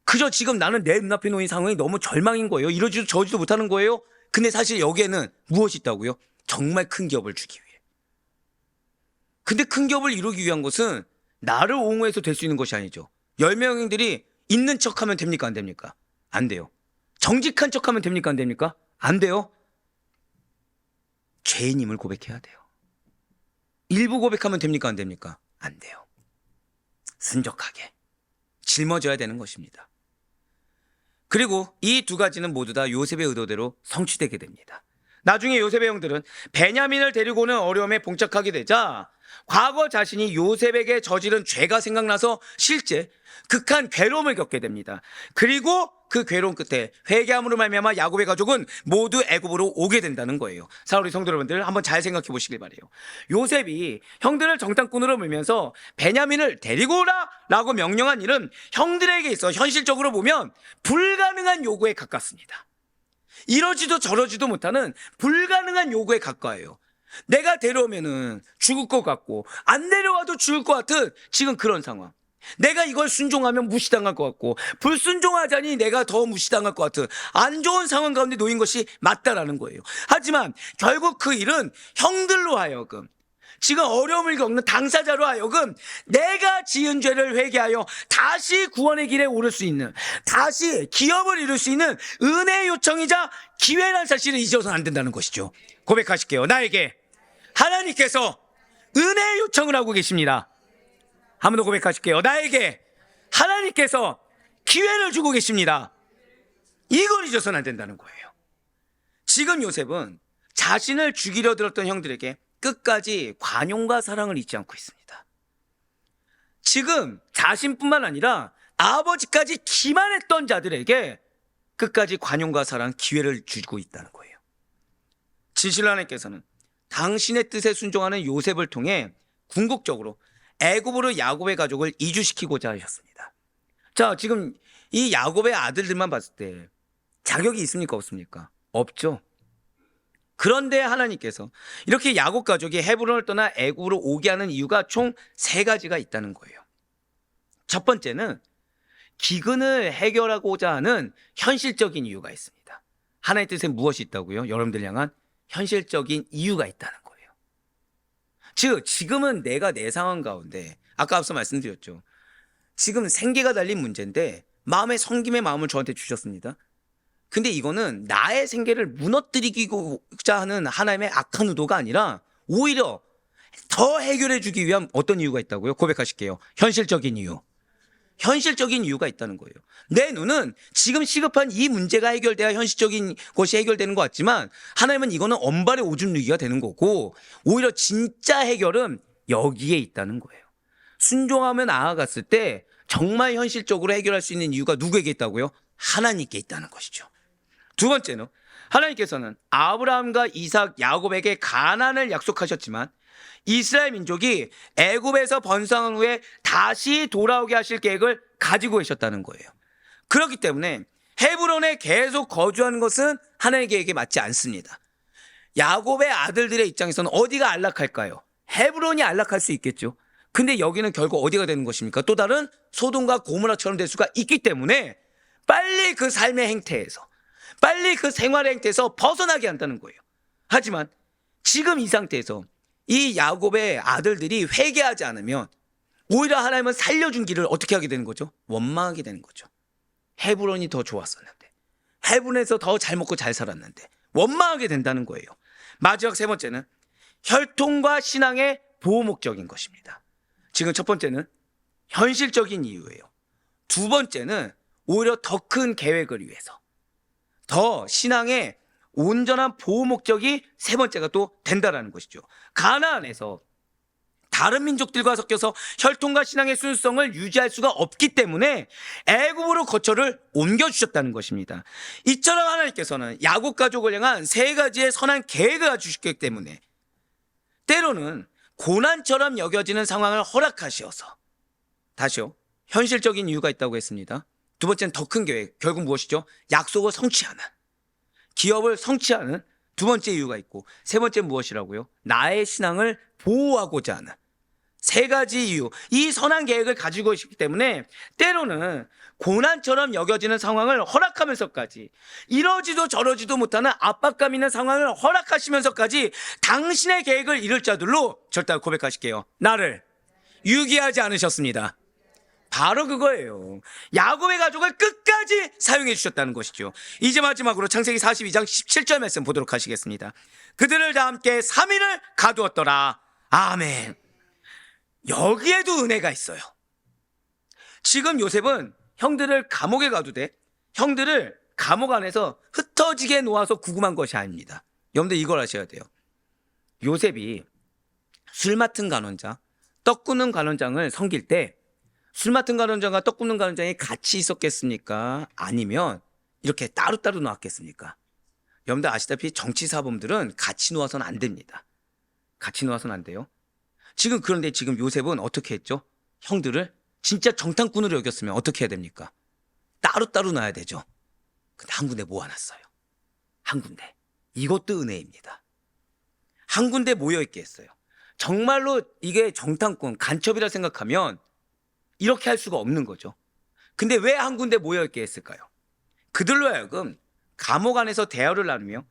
그저 지금 나는 내 눈앞에 놓인 상황이 너무 절망인 거예요. 이러지도 저러지도 못하는 거예요. 근데 사실 여기에는 무엇이 있다고요? 정말 큰 기업을 주기 위해. 근데 큰 기업을 이루기 위한 것은 나를 옹호해서 될 수 있는 것이 아니죠. 10명들이 있는 척하면 됩니까? 안 됩니까? 안 돼요. 정직한 척하면 됩니까? 안 됩니까? 안 돼요. 죄인임을 고백해야 돼요. 일부 고백하면 됩니까? 안 됩니까? 안 돼요. 순적하게 짊어져야 되는 것입니다. 그리고 이 두 가지는 모두 다 요셉의 의도대로 성취되게 됩니다. 나중에 요셉의 형들은 베냐민을 데리고 오는 어려움에 봉착하게 되자 과거 자신이 요셉에게 저지른 죄가 생각나서 실제 극한 괴로움을 겪게 됩니다. 그리고 그 괴로움 끝에 회개함으로 말미암아 야곱의 가족은 모두 애굽으로 오게 된다는 거예요. 사랑하는 성도 여러분들, 한번 잘 생각해 보시길 바래요. 요셉이 형들을 정탐꾼으로 물면서 베냐민을 데리고 오라 라고 명령한 일은 형들에게 있어 현실적으로 보면 불가능한 요구에 가깝습니다. 이러지도 저러지도 못하는 불가능한 요구에 가까워요. 내가 데려오면은 죽을 것 같고 안 데려와도 죽을 것 같은 지금 그런 상황. 내가 이걸 순종하면 무시당할 것 같고 불순종하자니 내가 더 무시당할 것 같은 안 좋은 상황 가운데 놓인 것이 맞다라는 거예요. 하지만 결국 그 일은 형들로 하여금, 지금 어려움을 겪는 당사자로 하여금 내가 지은 죄를 회개하여 다시 구원의 길에 오를 수 있는, 다시 기업을 이룰 수 있는 은혜의 요청이자 기회라는 사실을 잊어서는 안 된다는 것이죠. 고백하실게요. 나에게 하나님께서 은혜의 요청을 하고 계십니다. 한 번 더 고백하실게요. 나에게 하나님께서 기회를 주고 계십니다. 이걸 잊어서는 안 된다는 거예요. 지금 요셉은 자신을 죽이려 들었던 형들에게 끝까지 관용과 사랑을 잊지 않고 있습니다. 지금 자신뿐만 아니라 아버지까지 기만했던 자들에게 끝까지 관용과 사랑, 기회를 주고 있다는 거예요. 진실로 하나님께서는 당신의 뜻에 순종하는 요셉을 통해 궁극적으로 애굽으로 야곱의 가족을 이주시키고자 하셨습니다. 자, 지금 이 야곱의 아들들만 봤을 때 자격이 있습니까? 없습니까? 없죠. 그런데 하나님께서 이렇게 야곱 가족이 헤브론을 떠나 애굽으로 오게 하는 이유가 총 3가지가 있다는 거예요. 첫 번째는 기근을 해결하고자 하는 현실적인 이유가 있습니다. 하나님의 뜻에 무엇이 있다고요? 여러분들 향한 현실적인 이유가 있다는 거예요. 즉 지금은 내가 내 상황 가운데, 아까 앞서 말씀드렸죠, 지금 생계가 달린 문제인데 마음의 섬김의 마음을 저한테 주셨습니다. 근데 이거는 나의 생계를 무너뜨리고자 하는 하나님의 악한 의도가 아니라 오히려 더 해결해 주기 위한 어떤 이유가 있다고요? 고백하실게요. 현실적인 이유. 현실적인 이유가 있다는 거예요. 내 눈은 지금 시급한 이 문제가 해결돼야 현실적인 것이 해결되는 것 같지만 하나님은 이거는 엄발의 오줌 누기가 되는 거고 오히려 진짜 해결은 여기에 있다는 거예요. 순종하며 나아갔을 때 정말 현실적으로 해결할 수 있는 이유가 누구에게 있다고요? 하나님께 있다는 것이죠. 두 번째는 하나님께서는 아브라함과 이삭, 야곱에게 가나안을 약속하셨지만 이스라엘 민족이 애굽에서 번성한 후에 다시 돌아오게 하실 계획을 가지고 계셨다는 거예요. 그렇기 때문에 헤브론에 계속 거주하는 것은 하나님의 계획에 맞지 않습니다. 야곱의 아들들의 입장에서는 어디가 안락할까요? 헤브론이 안락할 수 있겠죠. 근데 여기는 결국 어디가 되는 것입니까? 또 다른 소돔과 고모라처럼 될 수가 있기 때문에 빨리 그 삶의 행태에서, 빨리 그 생활의 행태에서 벗어나게 한다는 거예요. 하지만 지금 이 상태에서 이 야곱의 아들들이 회개하지 않으면 오히려 하나님은 살려준 길을 어떻게 하게 되는 거죠? 원망하게 되는 거죠. 헤브론이 더 좋았었는데, 헤브론에서 더 잘 먹고 잘 살았는데 원망하게 된다는 거예요. 마지막 세 번째는 혈통과 신앙의 보호 목적인 것입니다. 지금 첫 번째는 현실적인 이유예요. 두 번째는 오히려 더 큰 계획을 위해서, 더 신앙의 온전한 보호 목적이 세 번째가 또 된다라는 것이죠. 가나안에서 다른 민족들과 섞여서 혈통과 신앙의 순수성을 유지할 수가 없기 때문에 애굽으로 거처를 옮겨주셨다는 것입니다. 이처럼 하나님께서는 야곱 가족을 향한 3가지의 선한 계획을 가지셨기 때문에 때로는 고난처럼 여겨지는 상황을 허락하시어서, 다시요, 현실적인 이유가 있다고 했습니다. 두 번째는 더 큰 계획, 결국 무엇이죠? 약속을 성취하는, 기업을 성취하는 두 번째 이유가 있고, 세 번째는 무엇이라고요? 나의 신앙을 보호하고자 하는, 세 가지 이유, 이 선한 계획을 가지고 있기 때문에 때로는 고난처럼 여겨지는 상황을 허락하면서까지 이러지도 저러지도 못하는 압박감 있는 상황을 허락하시면서까지 당신의 계획을 이룰 자들로 절대 고백하실게요. 나를 유기하지 않으셨습니다. 바로 그거예요. 야곱의 가족을 끝까지 사용해 주셨다는 것이죠. 이제 마지막으로 창세기 42장 17절 말씀 보도록 하시겠습니다. 그들을 다 함께 3일을 가두었더라. 아멘. 여기에도 은혜가 있어요. 지금 요셉은 형들을 감옥에 가두되 형들을 감옥 안에서 흩어지게 놓아서 구금한 것이 아닙니다. 여러분들 이걸 아셔야 돼요. 요셉이 술 맡은 간원장, 떡 굽는 간원장을 섬길 때 술 맡은 간원장과 떡 굽는 간원장이 같이 있었겠습니까? 아니면 이렇게 따로따로 놓았겠습니까? 여러분들 아시다시피 정치사범들은 같이 놓아서는 안 됩니다. 같이 놓아서는 안 돼요. 그런데 지금 요셉은 어떻게 했죠? 형들을 진짜 정탐꾼으로 여겼으면 어떻게 해야 됩니까? 따로따로 놔야 되죠. 근데 한 군데 모아놨어요. 한 군데. 이것도 은혜입니다. 한 군데 모여있게 했어요. 정말로 이게 정탐꾼, 간첩이라 생각하면 이렇게 할 수가 없는 거죠. 근데 왜 한 군데 모여있게 했을까요? 그들로 하여금 감옥 안에서 대화를 나누며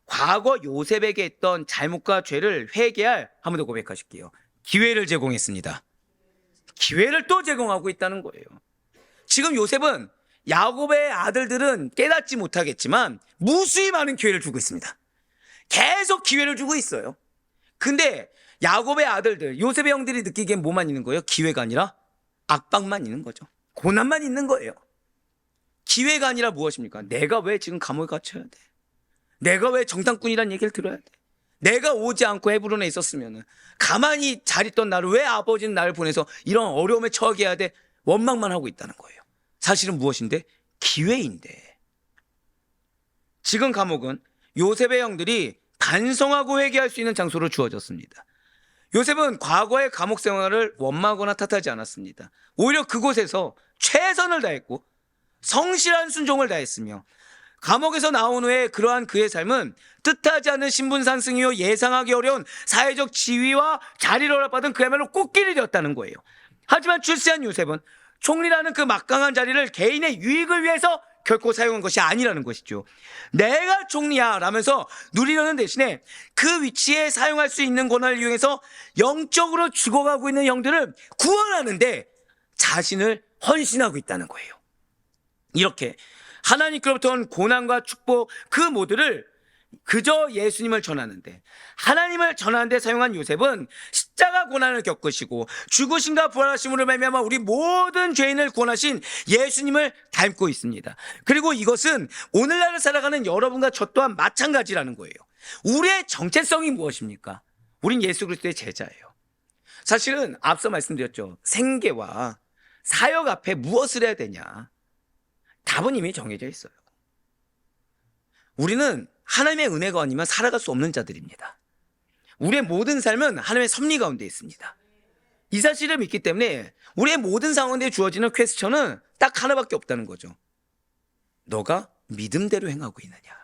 과거 요셉에게 했던 잘못과 죄를 회개할, 한 번 더 고백하실게요, 기회를 제공했습니다. 기회를 또 제공하고 있다는 거예요. 지금 요셉은 야곱의 아들들은 깨닫지 못하겠지만 무수히 많은 기회를 주고 있습니다. 계속 기회를 주고 있어요. 근데 야곱의 아들들, 요셉의 형들이 느끼기엔 뭐만 있는 거예요? 기회가 아니라 압박만 있는 거죠. 고난만 있는 거예요. 기회가 아니라 무엇입니까? 내가 왜 지금 감옥에 갇혀야 돼? 내가 왜 정탐꾼이란 얘기를 들어야 돼? 내가 오지 않고 헤브론에 있었으면 가만히 잘 있던 나를 왜 아버지는 나를 보내서 이런 어려움에 처하게 해야 돼? 원망만 하고 있다는 거예요. 사실은 무엇인데? 기회인데. 지금 감옥은 요셉의 형들이 반성하고 회개할 수 있는 장소로 주어졌습니다. 요셉은 과거의 감옥 생활을 원망하거나 탓하지 않았습니다. 오히려 그곳에서 최선을 다했고 성실한 순종을 다했으며 감옥에서 나온 후에 그러한 그의 삶은 뜻하지 않은 신분 상승이요 예상하기 어려운 사회적 지위와 자리를 허락받은 그야말로 꽃길이 되었다는 거예요. 하지만 출세한 요셉은 총리라는 그 막강한 자리를 개인의 유익을 위해서 결코 사용한 것이 아니라는 것이죠. 내가 총리야 라면서 누리려는 대신에 그 위치에 사용할 수 있는 권한을 이용해서 영적으로 죽어가고 있는 형들을 구원하는데 자신을 헌신하고 있다는 거예요. 이렇게 하나님께로부터 온 고난과 축복 그 모두를 그저 예수님을 전하는데, 하나님을 전하는데 사용한 요셉은 십자가 고난을 겪으시고 죽으심과 부활하심으로 말미암아 우리 모든 죄인을 구원하신 예수님을 닮고 있습니다. 그리고 이것은 오늘날을 살아가는 여러분과 저 또한 마찬가지라는 거예요. 우리의 정체성이 무엇입니까? 우린 예수 그리스도의 제자예요. 사실은 앞서 말씀드렸죠. 생계와 사역 앞에 무엇을 해야 되냐? 답은 이미 정해져 있어요. 우리는 하나님의 은혜가 아니면 살아갈 수 없는 자들입니다. 우리의 모든 삶은 하나님의 섭리 가운데 있습니다. 이 사실을 믿기 때문에 우리의 모든 상황에 주어지는 퀘스천은 딱 하나밖에 없다는 거죠. 너가 믿음대로 행하고 있느냐.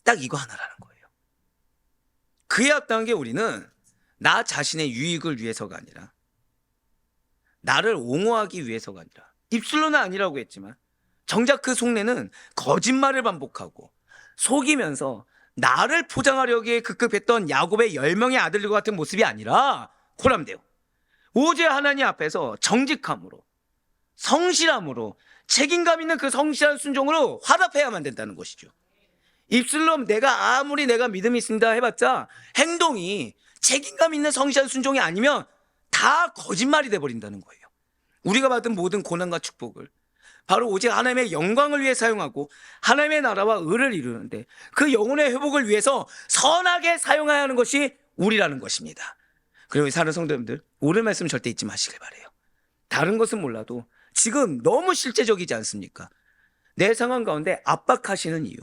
딱 이거 하나라는 거예요. 그에 합당한 게 우리는 나 자신의 유익을 위해서가 아니라, 나를 옹호하기 위해서가 아니라, 입술로는 아니라고 했지만 정작 그 속내는 거짓말을 반복하고 속이면서 나를 포장하려기에 급급했던 야곱의 10명의 아들들과 같은 모습이 아니라 코람데오, 오직 하나님 앞에서 정직함으로, 성실함으로, 책임감 있는 그 성실한 순종으로 화답해야만 된다는 것이죠. 입술로 내가 아무리 내가 믿음이 있습니다 해봤자 행동이 책임감 있는 성실한 순종이 아니면 다 거짓말이 돼버린다는 거예요. 우리가 받은 모든 고난과 축복을 바로 오직 하나님의 영광을 위해 사용하고 하나님의 나라와 의를 이루는데 그 영혼의 회복을 위해서 선하게 사용해야 하는 것이 우리라는 것입니다. 그리고 사는 성도님들, 오늘 말씀 절대 잊지 마시길 바라요. 다른 것은 몰라도 지금 너무 실제적이지 않습니까? 내 상황 가운데 압박하시는 이유,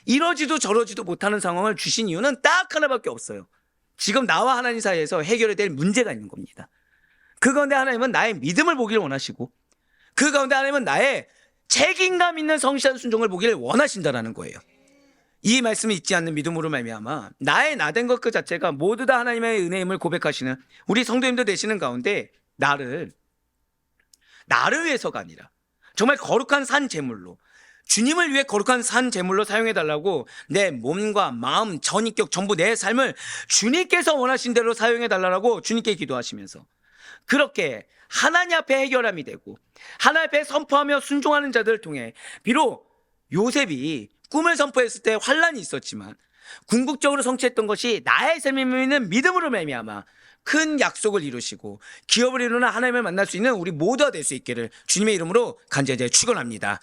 이러지도 저러지도 못하는 상황을 주신 이유는 딱 하나밖에 없어요. 지금 나와 하나님 사이에서 해결해야 될 문제가 있는 겁니다. 그 가운데 하나님은 나의 믿음을 보기를 원하시고 그 가운데 하나님은 나의 책임감 있는 성실한 순종을 보기를 원하신다는 거예요. 이 말씀을 잊지 않는 믿음으로 말미암아 나의 나된 것 그 자체가 모두 다 하나님의 은혜임을 고백하시는 우리 성도님들 되시는 가운데 나를 위해서가 아니라 정말 거룩한 산 제물로, 주님을 위해 거룩한 산 제물로 사용해 달라고 내 몸과 마음, 전인격 전부 내 삶을 주님께서 원하신 대로 사용해 달라고 주님께 기도하시면서 그렇게 하나님 앞에 해결함이 되고 하나님 앞에 선포하며 순종하는 자들을 통해 비록 요셉이 꿈을 선포했을 때 환란이 있었지만 궁극적으로 성취했던 것이 나의 삶에 있는 믿음으로 말미암아 큰 약속을 이루시고 기업을 이루는 하나님을 만날 수 있는 우리 모두가 될 수 있기를 주님의 이름으로 간절히 축원합니다.